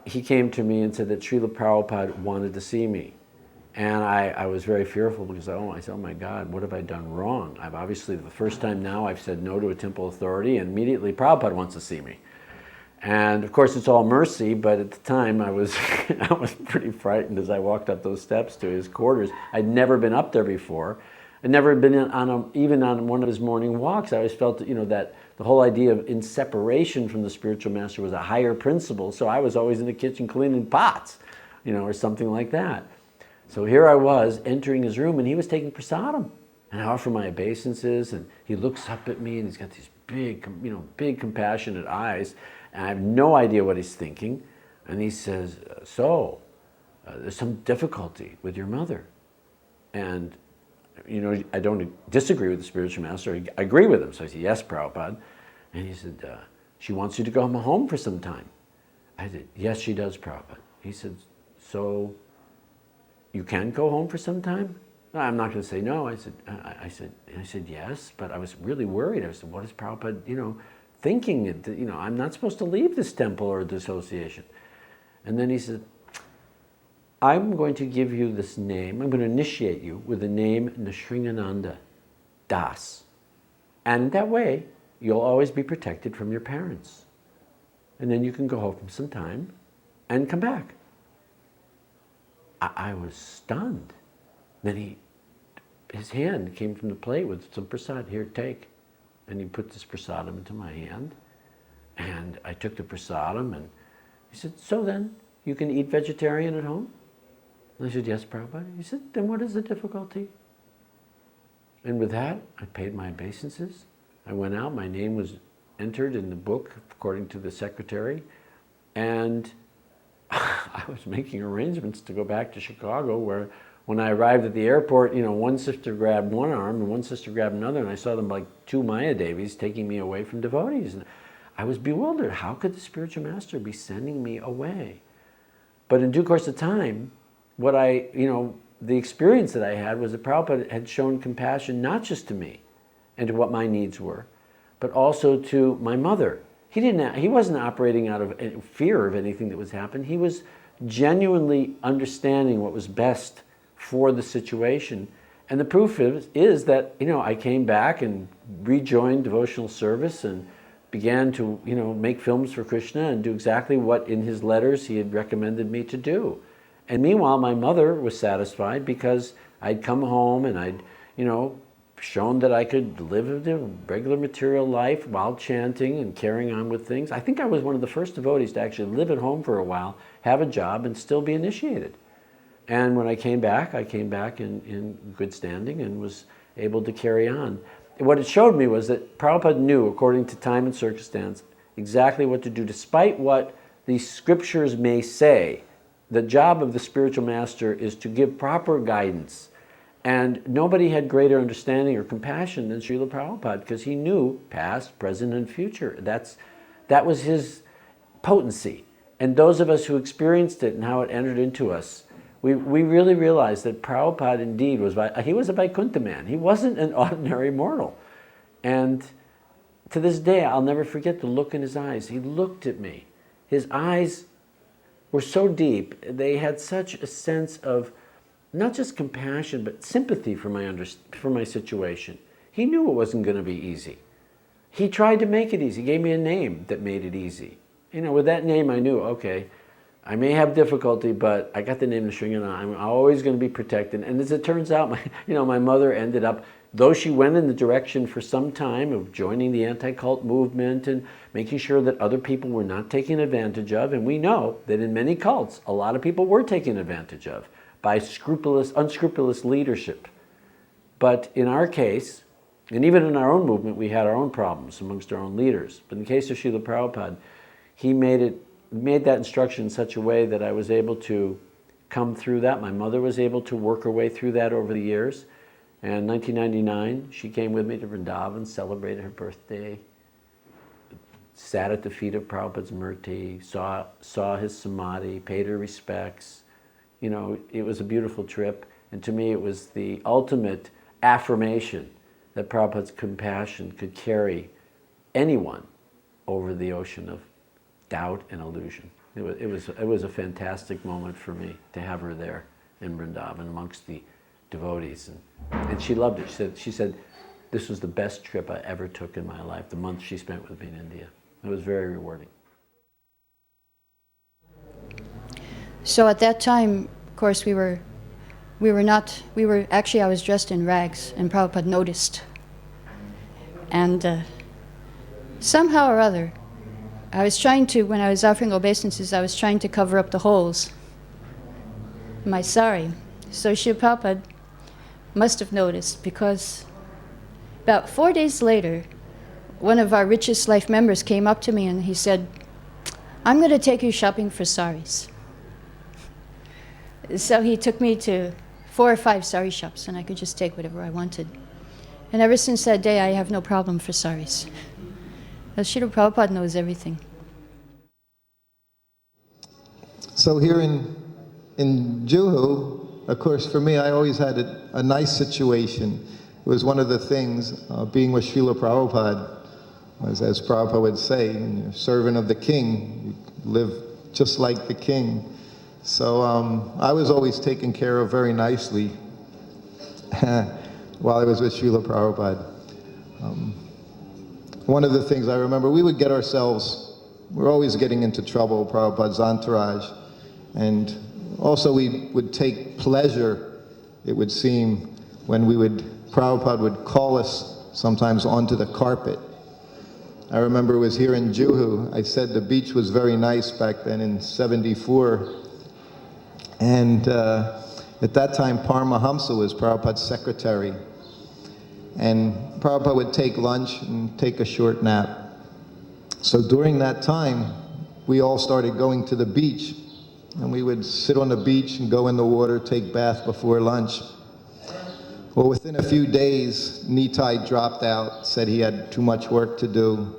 H: he came to me and said that Srila Prabhupada wanted to see me. And I was very fearful because I said, oh my God, what have I done wrong? I've obviously, the first time now, I've said no to a temple authority, and immediately Prabhupada wants to see me. And of course, it's all mercy, but at the time I was, I was pretty frightened as I walked up those steps to his quarters. I'd never been up there before. I'd never been even on one of his morning walks. I always felt that, that the whole idea of in separation from the spiritual master was a higher principle. So I was always in the kitchen cleaning pots, or something like that. So here I was entering his room, and he was taking prasadam. And I offer my obeisances, and he looks up at me, and he's got these big, big compassionate eyes. And I have no idea what he's thinking. And he says, there's some difficulty with your mother. And, I don't disagree with the spiritual master. I agree with him. So I said, yes, Prabhupada. And he said, she wants you to go home for some time. I said, yes, she does, Prabhupada. He said, so you can go home for some time? No, I'm not going to say no. I said, yes, but I was really worried. I said, what is Prabhupada, thinking that, I'm not supposed to leave this temple or the association. And then he said, I'm going to give you this name. I'm going to initiate you with the name Nrsimhananda Das. And that way, you'll always be protected from your parents. And then you can go home for some time and come back. I was stunned. Then his hand came from the plate with some prasad. Here, take. And he put this prasadam into my hand. And I took the prasadam, and he said, so then, you can eat vegetarian at home? And I said, yes, Prabhupada. He said, then what is the difficulty? And with that, I paid my obeisances. I went out. My name was entered in the book, according to the secretary. And I was making arrangements to go back to Chicago, where when I arrived at the airport, one sister grabbed one arm and one sister grabbed another, and I saw them like two Maya Devis taking me away from devotees. And I was bewildered. How could the spiritual master be sending me away? But in due course of time, the experience that I had was that Prabhupada had shown compassion not just to me and to what my needs were, but also to my mother. He wasn't operating out of fear of anything that was happening. He was genuinely understanding what was best for the situation. And the proof is that, I came back and rejoined devotional service and began to, make films for Krishna and do exactly what in his letters he had recommended me to do. And meanwhile, my mother was satisfied because I'd come home and I'd, shown that I could live a regular material life while chanting and carrying on with things. I think I was one of the first devotees to actually live at home for a while, have a job, and still be initiated. And when I came back in good standing and was able to carry on. What it showed me was that Prabhupada knew, according to time and circumstance, exactly what to do, despite what the scriptures may say. The job of the spiritual master is to give proper guidance. And nobody had greater understanding or compassion than Srila Prabhupada, because he knew past, present, and future. That was his potency. And those of us who experienced it and how it entered into us, we really realized that Prabhupada indeed he was a Vaikuntha man. He wasn't an ordinary mortal. And to this day, I'll never forget the look in his eyes. He looked at me. His eyes were so deep. They had such a sense of not just compassion, but sympathy for my situation. He knew it wasn't going to be easy. He tried to make it easy. He gave me a name that made it easy. With that name, I knew, okay, I may have difficulty, but I got the name Nrsimhananda. I'm always going to be protected. And as it turns out, my mother ended up, though she went in the direction for some time of joining the anti-cult movement and making sure that other people were not taken advantage of, and we know that in many cults, a lot of people were taken advantage of by unscrupulous leadership. But in our case, and even in our own movement, we had our own problems amongst our own leaders. But in the case of Srila Prabhupada, he made that instruction in such a way that I was able to come through that. My mother was able to work her way through that over the years. And in 1999, she came with me to Vrindavan, celebrated her birthday, sat at the feet of Prabhupada's Murti, saw his samadhi, paid her respects. You know, it was a beautiful trip. And to me, it was the ultimate affirmation that Prabhupada's compassion could carry anyone over the ocean of doubt and illusion. It was a fantastic moment for me to have her there in Vrindavan amongst the devotees, and she loved it. She said this was the best trip I ever took in my life. The month she spent with me in India, it was very rewarding.
G: So at that time, of course, I was dressed in rags, and Prabhupada noticed. And somehow or other, when I was offering obeisances, I was trying to cover up the holes in my sari. So Srila Prabhupada must have noticed, because about 4 days later, one of our Richest Life members came up to me and he said, "I'm going to take you shopping for saris." So he took me to 4 or 5 sari shops, and I could just take whatever I wanted. And ever since that day, I have no problem for saris. Srila Prabhupada knows everything.
D: So here in Juhu, of course, for me, I always had a nice situation. It was one of the things, being with Srila Prabhupada, as Prabhupada would say, you're servant of the king, you live just like the king. So I was always taken care of very nicely while I was with Srila Prabhupada. One of the things I remember, we're always getting into trouble, Prabhupada's entourage, and also we would take pleasure, it would seem, when Prabhupada would call us sometimes onto the carpet. I remember it was here in Juhu. I said the beach was very nice back then in '74. And at that time, Paramahamsa was Prabhupada's secretary. And Prabhupada would take lunch and take a short nap. So during that time, we all started going to the beach. And we would sit on the beach and go in the water, take bath before lunch. Well, within a few days, Nitai dropped out, said he had too much work to do.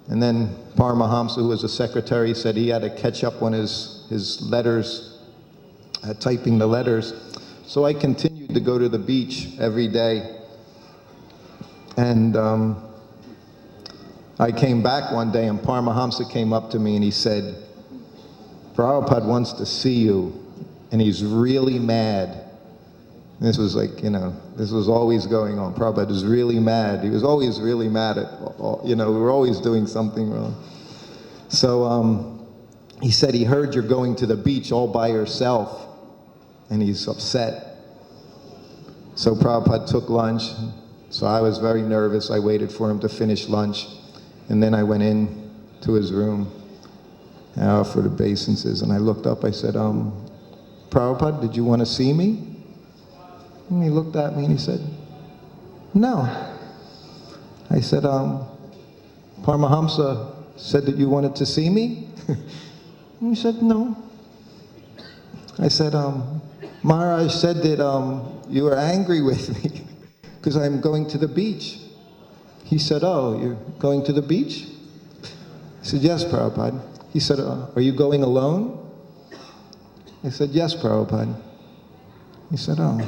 D: And then Paramahamsa, who was the secretary, said he had to catch up on his letters, typing the letters. So I continued to go to the beach every day. And I came back one day, and Paramahamsa came up to me and he said, "Prabhupada wants to see you, and he's really mad." And this was like, this was always going on. Prabhupada was really mad. He was always really mad at, we were always doing something wrong. So he said he heard you're going to the beach all by yourself, and he's upset. So Prabhupada took lunch. So I was very nervous. I waited for him to finish lunch, and then I went in to his room for the obeisances, and I looked up. I said, "Prabhupada, did you want to see me?" And he looked at me and he said, "No." I said, "Paramahamsa said that you wanted to see me?" And he said, "No." I said, "Maharaj said that you were angry with me because I'm going to the beach." He said, "Oh, you're going to the beach?" I said, "Yes, Prabhupada." He said, "Are you going alone?" I said, "Yes, Prabhupada." He said, "Oh."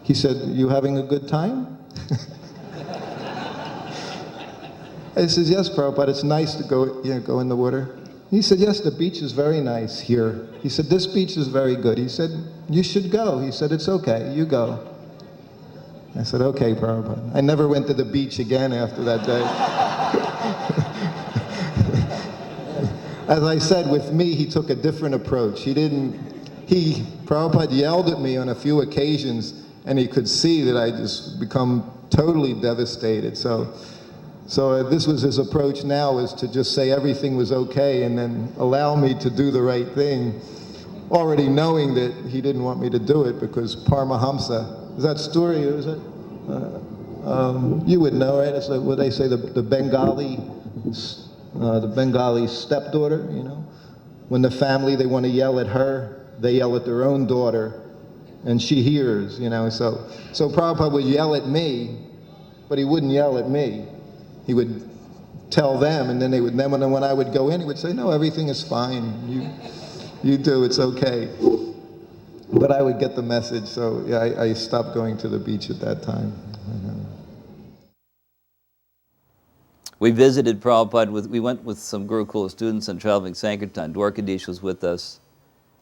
D: He said, "You having a good time?" I said, "Yes, Prabhupada, it's nice to go in the water." He said, "Yes, the beach is very nice here." He said, "This beach is very good." He said, "You should go." He said, "It's okay, you go." I said, "Okay, Prabhupada." I never went to the beach again after that day. As I said, with me, he took a different approach. Prabhupada yelled at me on a few occasions, and he could see that I just become totally devastated. So this was his approach now, was to just say everything was okay and then allow me to do the right thing, already knowing that he didn't want me to do it because Paramahamsa, is that story, is it? You would know, right? It's like what they say, the Bengali the Bengali stepdaughter, you know. When the family, they want to yell at her, they yell at their own daughter, and she hears, you know. So Prabhupada would yell at me, but he wouldn't yell at me. He would tell them, and then they would. Then when I would go in, he would say, "No, everything is fine. You do. It's okay." But I would get the message. So yeah, I stopped going to the beach at that time.
K: We visited Prabhupada we went with some Gurukula students on traveling Sankirtan. Dwarkadish was with us,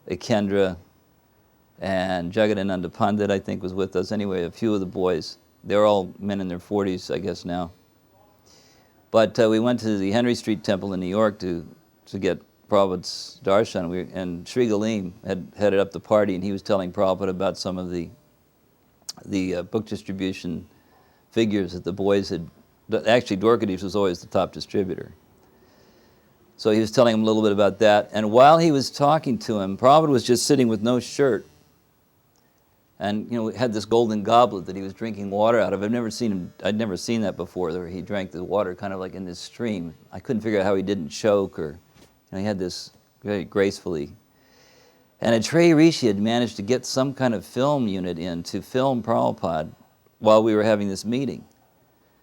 K: Ekendra, and Jagadananda Pandit, I think, was with us. Anyway, a few of the boys. They're all men in their 40s, I guess, now. But we went to the Henry Street Temple in New York to get Prabhupada's darshan. And Sri Galim had headed up the party, and he was telling Prabhupada about some of the book distribution figures that the boys had. Actually, Dwarkadish was always the top distributor. So he was telling him a little bit about that. And while he was talking to him, Prabhupada was just sitting with no shirt. And, you know, had this golden goblet that he was drinking water out of. I'd never seen that before, where he drank the water kind of like in this stream. I couldn't figure out how he didn't choke, or, you know, he had this very gracefully. And a Trey Rishi had managed to get some kind of film unit in to film Prabhupada while we were having this meeting.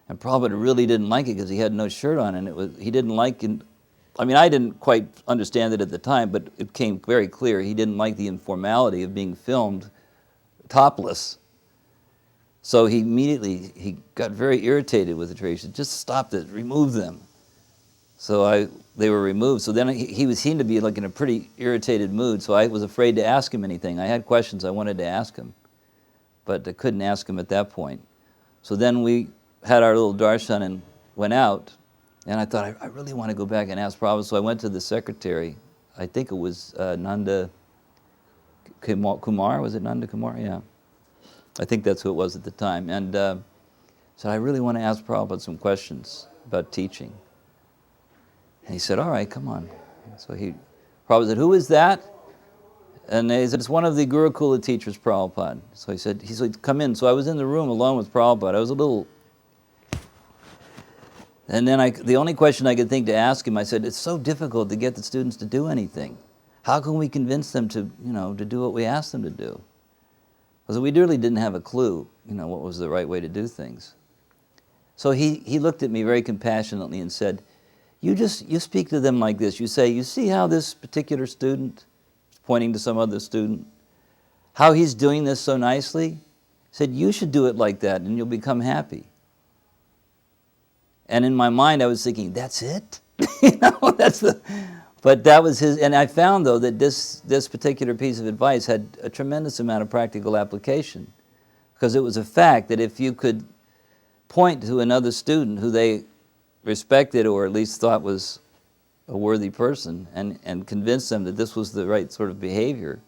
K: And Prabhupada really didn't like it because he had no shirt on, and he didn't like it. I mean, I didn't quite understand it at the time, but it came very clear he didn't like the informality of being filmed topless. So he got very irritated with the Trey. He said, "Just stop this, remove them." So they were removed. So then he seemed to be like in a pretty irritated mood, so I was afraid to ask him anything. I had questions I wanted to ask him, but I couldn't ask him at that point. So then we had our little darshan and went out, and I thought, I really want to go back and ask Prabhupada. So I went to the secretary, I think it was Nanda Kumar, was it Nanda Kumar? Yeah. I think that's who it was at the time. And said, I really want to ask Prabhupada some questions about teaching. And he said, all right, come on. So Prabhupada said, who is that? And he said, it's one of the Gurukula teachers, Prabhupada. So he said, come in. So I was in the room alone with Prabhupada. I was a little... And then the only question I could think to ask him, I said, it's so difficult to get the students to do anything. How can we convince them to do what we ask them to do? Because we really didn't have a clue, what was the right way to do things. So he looked at me very compassionately and said, you speak to them like this. You say, you see how this particular student, pointing to some other student, how he's doing this so nicely? He said, you should do it like that and you'll become happy. And in my mind, I was thinking, that's it? But that was his, and I found, though, that this particular piece of advice had a tremendous amount of practical application. Because it was a fact that if you could point to another student who they respected or at least thought was a worthy person and convince them that this was the right sort of behavior,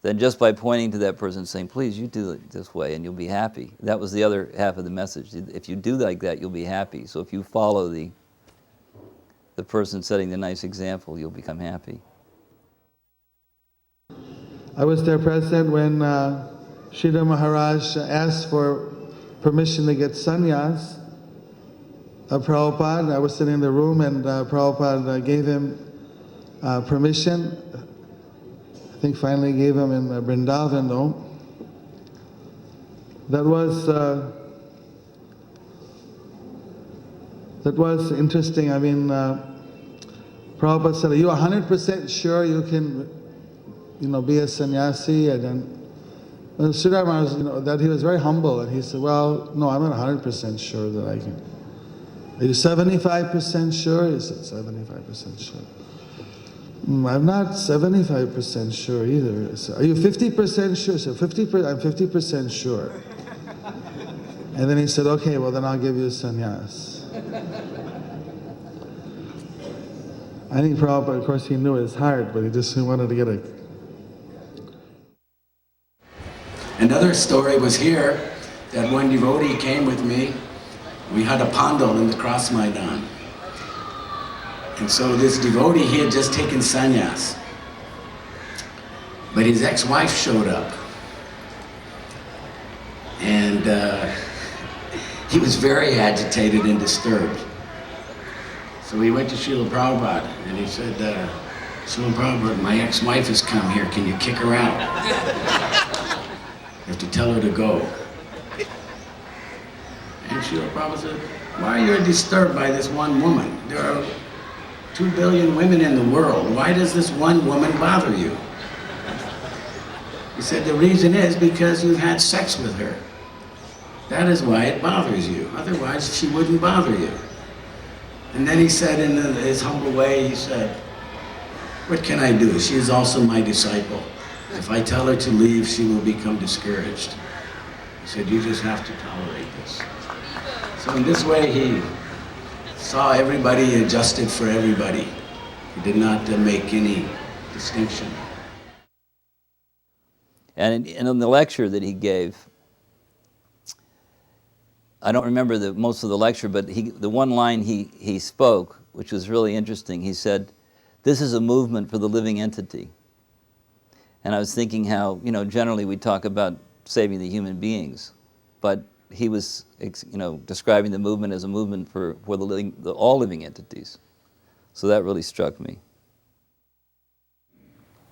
K: then just by pointing to that person and saying, please, you do it this way and you'll be happy. That was the other half of the message. If you do like that, you'll be happy. So if you follow the person setting the nice example, you'll become happy.
B: I was there present when Sridhar Maharaj asked for permission to get sannyas of Prabhupada. I was sitting in the room and Prabhupada gave him permission. I think finally gave him in Vrindavan, though. That was interesting. I mean, Prabhupada said, are you 100% sure you can, be a sannyasi? And then Sridhar Maharaj, that he was very humble, and he said, well, no, I'm not 100% sure that I can. Are you 75% sure? He said, 75% sure. I'm not 75% sure either. So, are you 50% sure? So I'm 50% sure. And then he said, okay, well then I'll give you a sannyas. I think Prabhupada, of course, he knew his heart, but he just wanted to get a...
E: Another story was here that one devotee came with me. We had a pandal in the Cross Maidan. And so this devotee, he had just taken sannyas. But his ex-wife showed up. And he was very agitated and disturbed. So he went to Srila Prabhupada and he said, Srila Prabhupada, my ex-wife has come here, can you kick her out? You have to tell her to go. And Srila Prabhupada said, why are you disturbed by this one woman? There are 2 billion women in the world. Why does this one woman bother you? He said, the reason is because you've had sex with her. That is why it bothers you. Otherwise, she wouldn't bother you. And then he said in his humble way, he said, what can I do? She is also my disciple. If I tell her to leave, she will become discouraged. He said, you just have to tolerate this. So in this way, he saw everybody adjusted for everybody. He did not make any distinction.
K: And in the lecture that he gave, I don't remember most of the lecture, but the one line he spoke, which was really interesting, he said, this is a movement for the living entity. And I was thinking how, generally we talk about saving the human beings, but he was, describing the movement as a movement for all living entities. So that really struck me.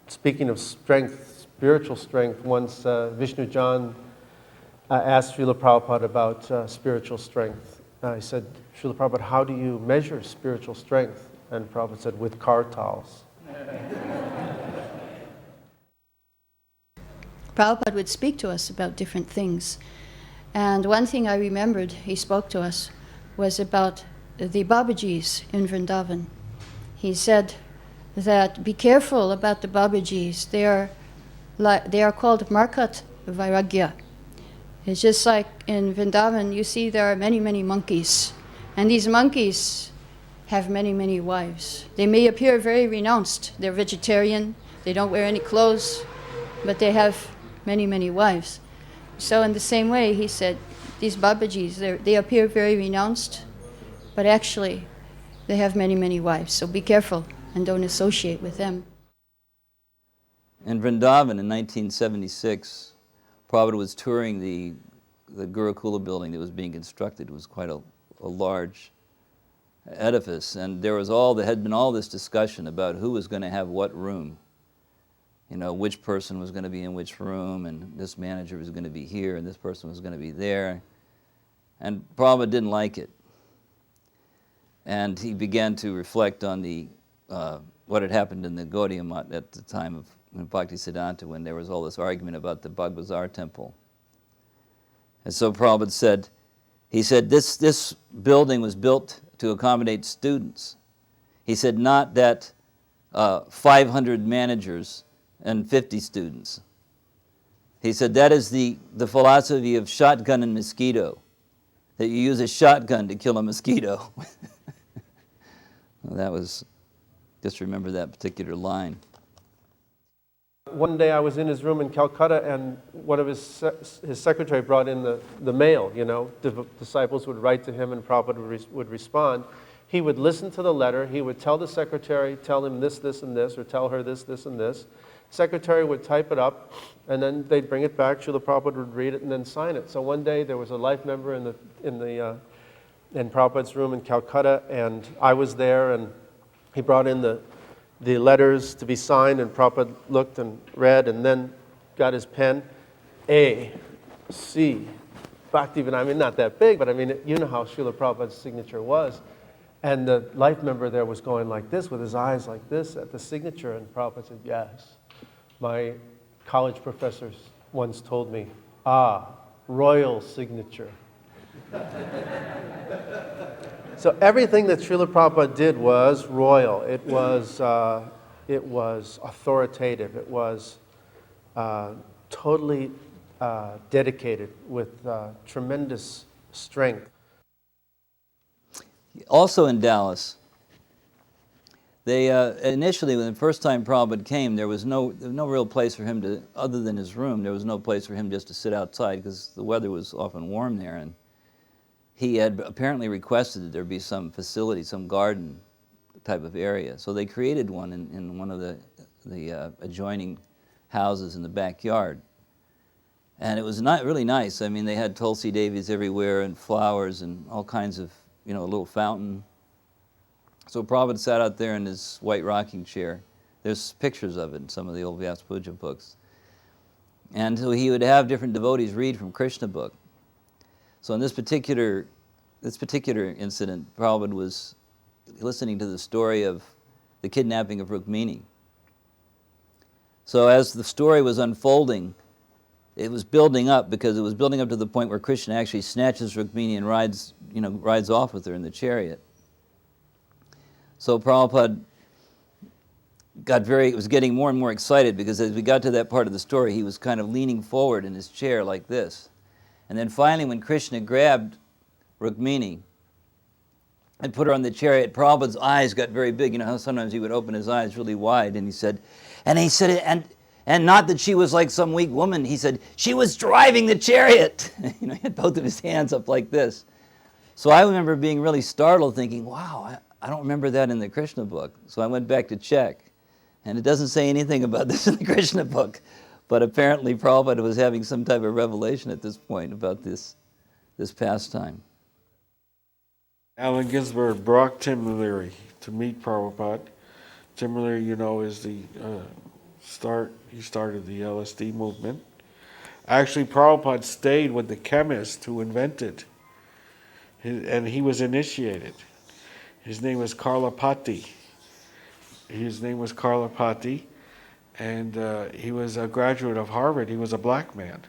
J: Speaking of strength, spiritual strength, once Vishnu Jan asked Srila Prabhupada about spiritual strength. He said, Srila Prabhupada, how do you measure spiritual strength? And Prabhupada said, with car towels.
G: Prabhupada would speak to us about different things. And one thing I remembered he spoke to us was about the Babajis in Vrindavan. He said that be careful about the Babajis. They are called Markat Vairagya. It's just like in Vrindavan, you see there are many, many monkeys. And these monkeys have many, many wives. They may appear very renounced. They're vegetarian, they don't wear any clothes, but they have many, many wives. So in the same way, he said, these Babajis, they appear very renounced, but actually they have many, many wives. So be careful and don't associate with them.
K: In Vrindavan in 1976, Prabhupada was touring the Guru-kripa building that was being constructed. It was quite a large edifice, and there had been all this discussion about who was going to have what room. Which person was going to be in which room, and this manager was going to be here, and this person was going to be there. And Prabhupada didn't like it. And he began to reflect on what had happened in the Gaudiya Math at the time of Bhaktisiddhanta, when there was all this argument about the Bagbazar temple. And so Prabhupada said, this building was built to accommodate students. He said, not that 500 managers and 50 students. He said, that is the philosophy of shotgun and mosquito, that you use a shotgun to kill a mosquito. Well, that was, just remember that particular line.
J: One day I was in his room in Calcutta, and one of his secretary brought in the mail, disciples would write to him and Prabhupada would respond. He would listen to the letter, he would tell the secretary, tell him this, this, and this, or tell her this, this, and this. Secretary would type it up, and then they'd bring it back, Srila Prabhupada would read it and then sign it. So one day there was a life member in Prabhupada's room in Calcutta, and I was there, and he brought in the letters to be signed, and Prabhupada looked and read, and then got his pen. A, C, Bhaktivedanta, not that big, but you know how Srila Prabhupada's signature was. And the life member there was going like this, with his eyes like this at the signature, and Prabhupada said, yes. My college professors once told me, royal signature. So everything that Srila Prabhupada did was royal. It was authoritative. It was totally dedicated with tremendous strength.
K: Also in Dallas, they initially, when the first time Prabhupada came, there was no real place for him to, other than his room, there was no place for him just to sit outside because the weather was often warm there. And he had apparently requested that there be some facility, some garden type of area. So they created one in one of the adjoining houses in the backyard. And it was not really nice. They had Tulsi Devis everywhere and flowers and all kinds of, a little fountain. So Prabhupada sat out there in his white rocking chair. There's pictures of it in some of the old Vyasa Puja books. And so he would have different devotees read from Krishna book. So in this particular incident, Prabhupada was listening to the story of the kidnapping of Rukmini. So as the story was unfolding, it was building up, because it was building up to the point where Krishna actually snatches Rukmini and rides off with her in the chariot. So Prabhupada was getting more and more excited, because as we got to that part of the story, he was kind of leaning forward in his chair like this. And then finally, when Krishna grabbed Rukmini and put her on the chariot, Prabhupada's eyes got very big. You know how sometimes he would open his eyes really wide, and he said, and not that she was like some weak woman, he said, she was driving the chariot. He had both of his hands up like this. So I remember being really startled, thinking, wow, I don't remember that in the Krishna book. So I went back to check, and it doesn't say anything about this in the Krishna book. But apparently Prabhupada was having some type of revelation at this point about this pastime.
A: Allen Ginsberg brought Tim Leary to meet Prabhupada. Tim Leary, is the he started the LSD movement. Actually, Prabhupada stayed with the chemist who invented, and he was initiated. His name was Karlapati. And he was a graduate of Harvard. He was a black man,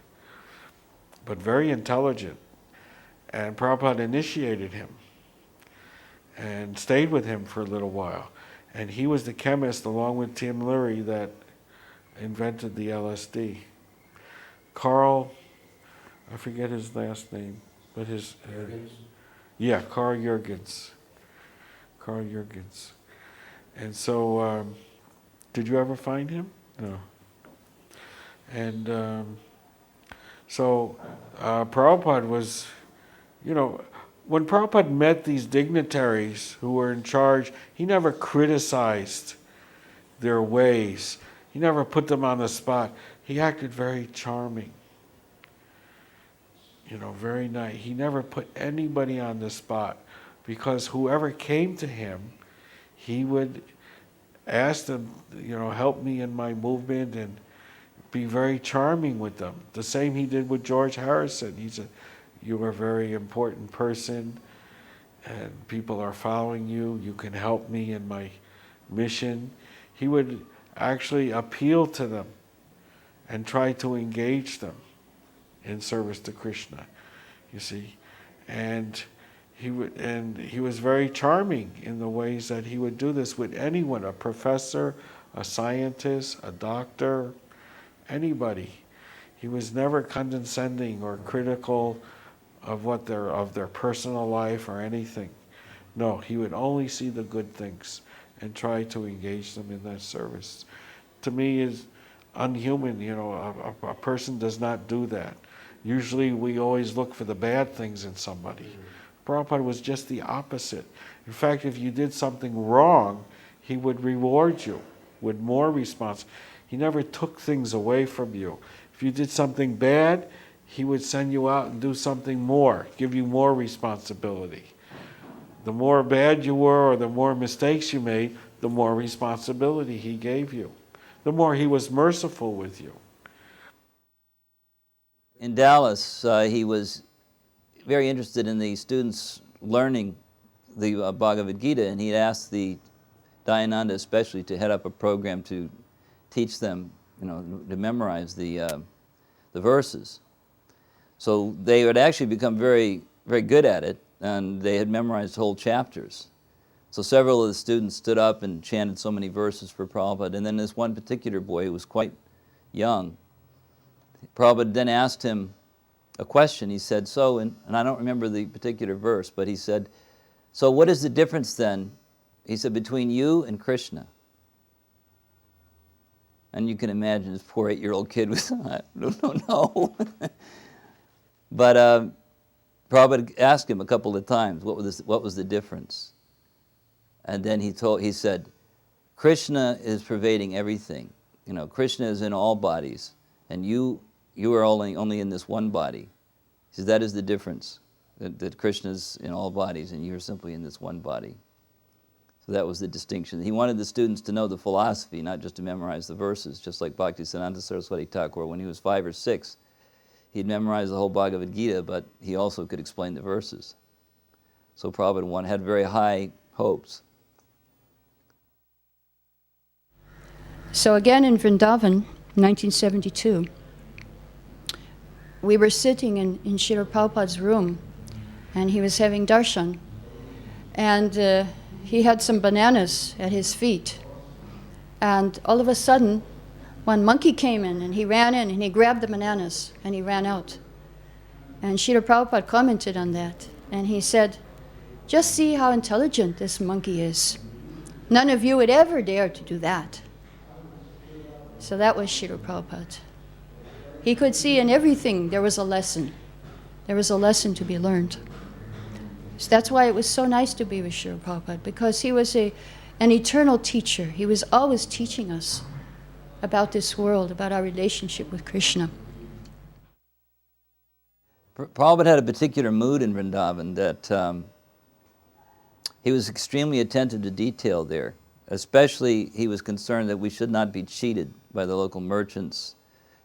A: but very intelligent. And Prabhupada initiated him and stayed with him for a little while. And he was the chemist, along with Tim Leary, that invented the LSD. Carl, I forget his last name, but his... Carl Jurgens. And so, did you ever find him? No. And so Prabhupada was, when Prabhupada met these dignitaries who were in charge, he never criticized their ways. He never put them on the spot. He acted very charming. Very nice. He never put anybody on the spot, because whoever came to him, he would ask them, help me in my movement, and be very charming with them. The same he did with George Harrison. He said, you are a very important person, and people are following you. You can help me in my mission. He would actually appeal to them and try to engage them in service to Krishna, you see. And he was very charming in the ways that he would do this with anyone, a professor, a scientist, a doctor, anybody. He was never condescending or critical of their personal life or anything. No, he would only see the good things and try to engage them in that service. To me, is unhuman. A person does not do that. Usually we always look for the bad things in somebody. Prabhupada was just the opposite. In fact, if you did something wrong, he would reward you with more response. He never took things away from you. If you did something bad, he would send you out and do something more, give you more responsibility. The more bad you were, or the more mistakes you made, the more responsibility he gave you. The more he was merciful with you.
K: In Dallas, he was very interested in the students learning the Bhagavad Gita, and he asked the Dayananda especially to head up a program to teach them, to memorize the verses. So they would actually become very, very good at it, and they had memorized whole chapters. So several of the students stood up and chanted so many verses for Prabhupada, and then this one particular boy who was quite young, Prabhupada then asked him a question. He said, and I don't remember the particular verse, but he said, so what is the difference then, he said, between you and Krishna? And you can imagine this poor 8-year-old kid was, I don't know. But Prabhupada asked him a couple of times, what was the difference? And then he said, Krishna is pervading everything. Krishna is in all bodies, and you are only in this one body. He says that is the difference, that Krishna is in all bodies, and you are simply in this one body. So that was the distinction. He wanted the students to know the philosophy, not just to memorize the verses, just like Bhaktisiddhanta Saraswati Thakur, when he was 5 or 6, he'd memorize the whole Bhagavad Gita, but he also could explain the verses. So Prabhupada had very high hopes.
G: So again in Vrindavan, 1972, we were sitting in Srila Prabhupada's room, and he was having darshan. And he had some bananas at his feet. And all of a sudden, one monkey came in, and he ran in, and he grabbed the bananas, and he ran out. And Srila Prabhupada commented on that, and he said, "Just see how intelligent this monkey is. None of you would ever dare to do that." So that was Srila Prabhupada. He could see in everything there was a lesson. There was a lesson to be learned. So that's why it was so nice to be with Srila Prabhupada, because he was an eternal teacher. He was always teaching us about this world, about our relationship with Krishna.
K: Prabhupada had a particular mood in Vrindavan that he was extremely attentive to detail there. Especially, he was concerned that we should not be cheated by the local merchants,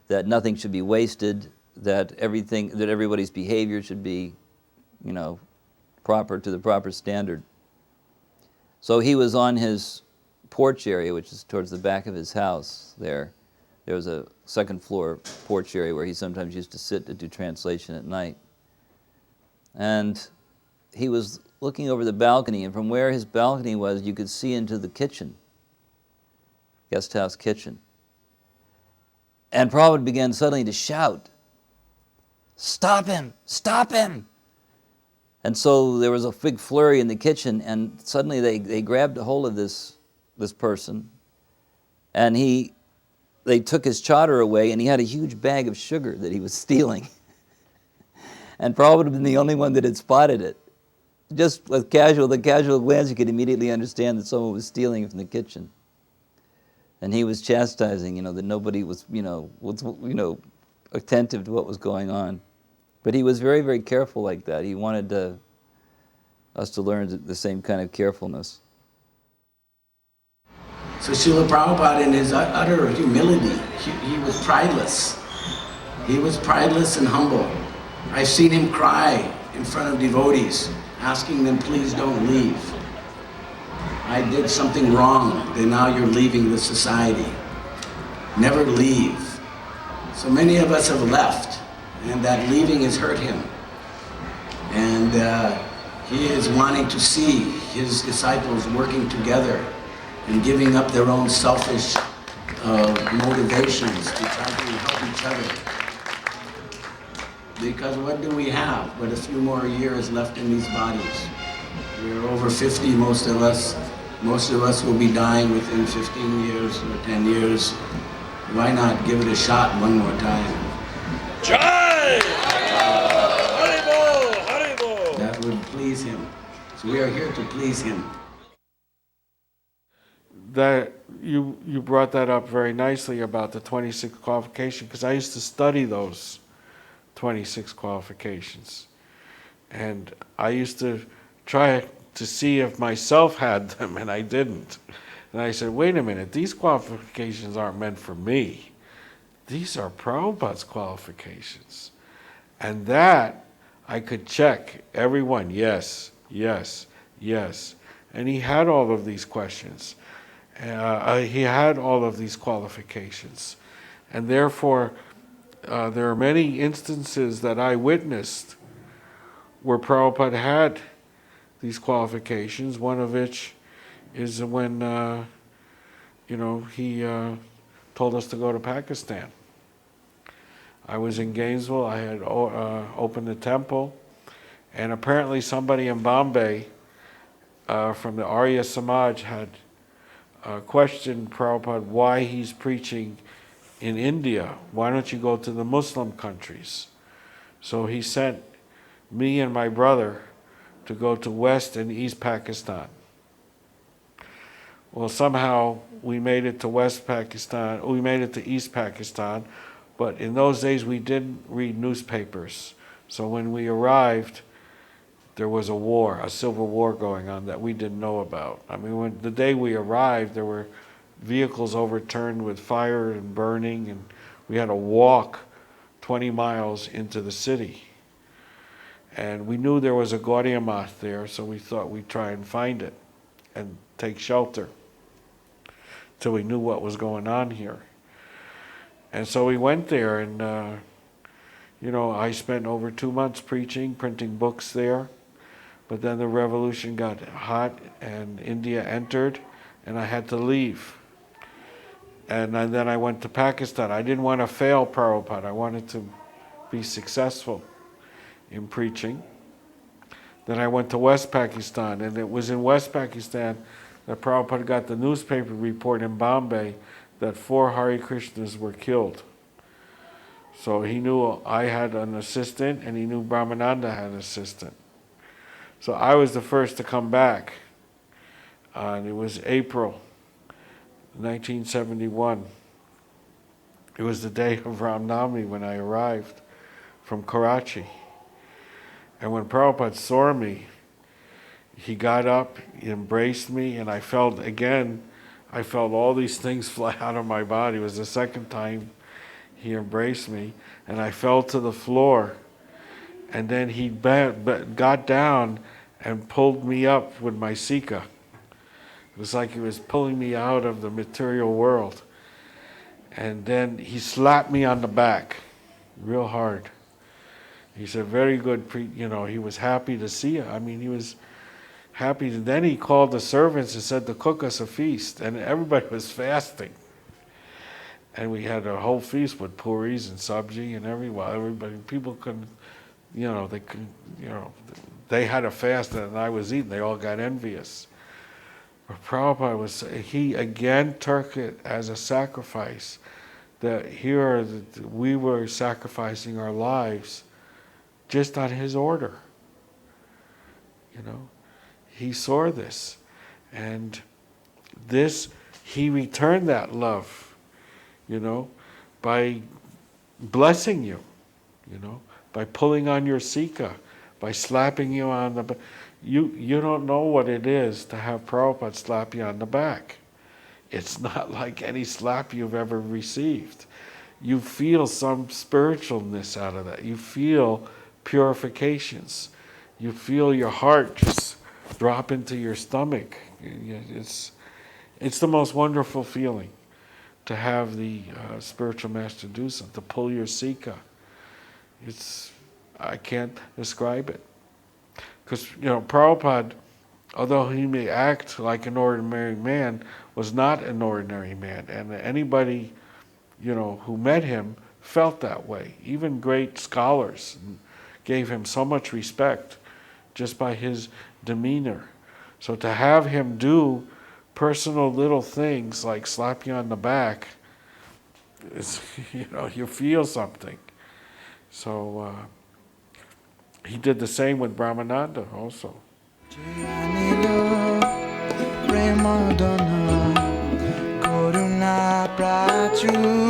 K: that nothing should be wasted, that everybody's behavior should be, proper to the proper standard. So he was on his porch area, which is towards the back of his house there. There was a second floor porch area where he sometimes used to sit to do translation at night. And he was looking over the balcony, and from where his balcony was, you could see into the kitchen, guest house kitchen. And Prabhupada began suddenly to shout, "Stop him! Stop him!" And so there was a big flurry in the kitchen, and suddenly they grabbed a hold of this person, and they took his chadar away, and he had a huge bag of sugar that he was stealing. And Prabhupada had been the only one that had spotted it. Just with the casual glance, you could immediately understand that someone was stealing from the kitchen. And he was chastising, that nobody was, attentive to what was going on. But he was very, very careful like that. He wanted us to learn the same kind of carefulness.
E: So Srila Prabhupada, in his utter humility, he was prideless. He was prideless and humble. I've seen him cry in front of devotees, asking them, "Please don't leave. I did something wrong, then now you're leaving the society. Never leave." So many of us have left, and that leaving has hurt him. And he is wanting to see his disciples working together and giving up their own selfish motivations to try to help each other. Because what do we have but a few more years left in these bodies? We're over 50, most of us. Most of us will be dying within 15 years or 10 years. Why not give it a shot one more time?
A: Jai! Haribol! Haribol!
E: That would please him. So we are here to please him.
A: That you brought that up very nicely about the 26 qualifications, because I used to study those 26 qualifications. And I used to try to see if myself had them, and I didn't. And I said, wait a minute, these qualifications aren't meant for me. These are Prabhupada's qualifications. And that I could check every one, yes, yes, yes. And he had all of these questions. He had all of these qualifications. And therefore, there are many instances that I witnessed where Prabhupada had these qualifications, one of which is when, he told us to go to Pakistan. I was in Gainesville, I had opened a temple, and apparently somebody in Bombay from the Arya Samaj had questioned Prabhupada why he's preaching in India. Why don't you go to the Muslim countries? So he sent me and my brother to go to West and East Pakistan. Well, somehow we made it to West Pakistan, we made it to East Pakistan, but in those days we didn't read newspapers. So when we arrived, there was a war, a civil war going on that we didn't know about. I mean, the day we arrived, there were vehicles overturned with fire and burning, and we had to walk 20 miles into the city. And we knew there was a Gaudiya Math there, so we thought we'd try and find it and take shelter till we knew what was going on here. And so we went there, and I spent over 2 months preaching, printing books there. But then the revolution got hot, and India entered, and I had to leave. And then I went to Pakistan. I didn't want to fail Prabhupada. I wanted to be successful in preaching. Then I went to West Pakistan, and it was in West Pakistan that Prabhupada got the newspaper report in Bombay that 4 Hare Krishnas were killed. So he knew I had an assistant, and he knew Brahmananda had an assistant. So I was the first to come back, and it was April 1971. It was the day of Ram Navami when I arrived from Karachi. And when Prabhupada saw me, he got up, he embraced me, and I felt all these things fly out of my body. It was the second time he embraced me, and I fell to the floor. And then he got down and pulled me up with my sika. It was like he was pulling me out of the material world. And then he slapped me on the back real hard. He said, very good, he was happy to see you. I mean, he was happy. Then he called the servants and said to cook us a feast. And everybody was fasting. And we had a whole feast with puris and sabji and people couldn't, they had a fast and I was eating. They all got envious. But Prabhupada he again took it as a sacrifice, that we were sacrificing our lives just on his order. He saw this, and he returned that love, by blessing you, by pulling on your sika, by slapping you on the back. You don't know what it is to have Prabhupada slap you on the back. It's not like any slap you've ever received. You feel some spiritualness out of that. You feel purifications. You feel your heart just drop into your stomach. It's the most wonderful feeling to have the spiritual master do something, to pull your sika. I can't describe it. Because, Prabhupada, although he may act like an ordinary man, was not an ordinary man. And anybody, who met him felt that way. Even great scholars gave him so much respect just by his demeanor. So to have him do personal little things like slap you on the back, you feel something. So he did the same with Brahmananda also.
L: Karuna Prachur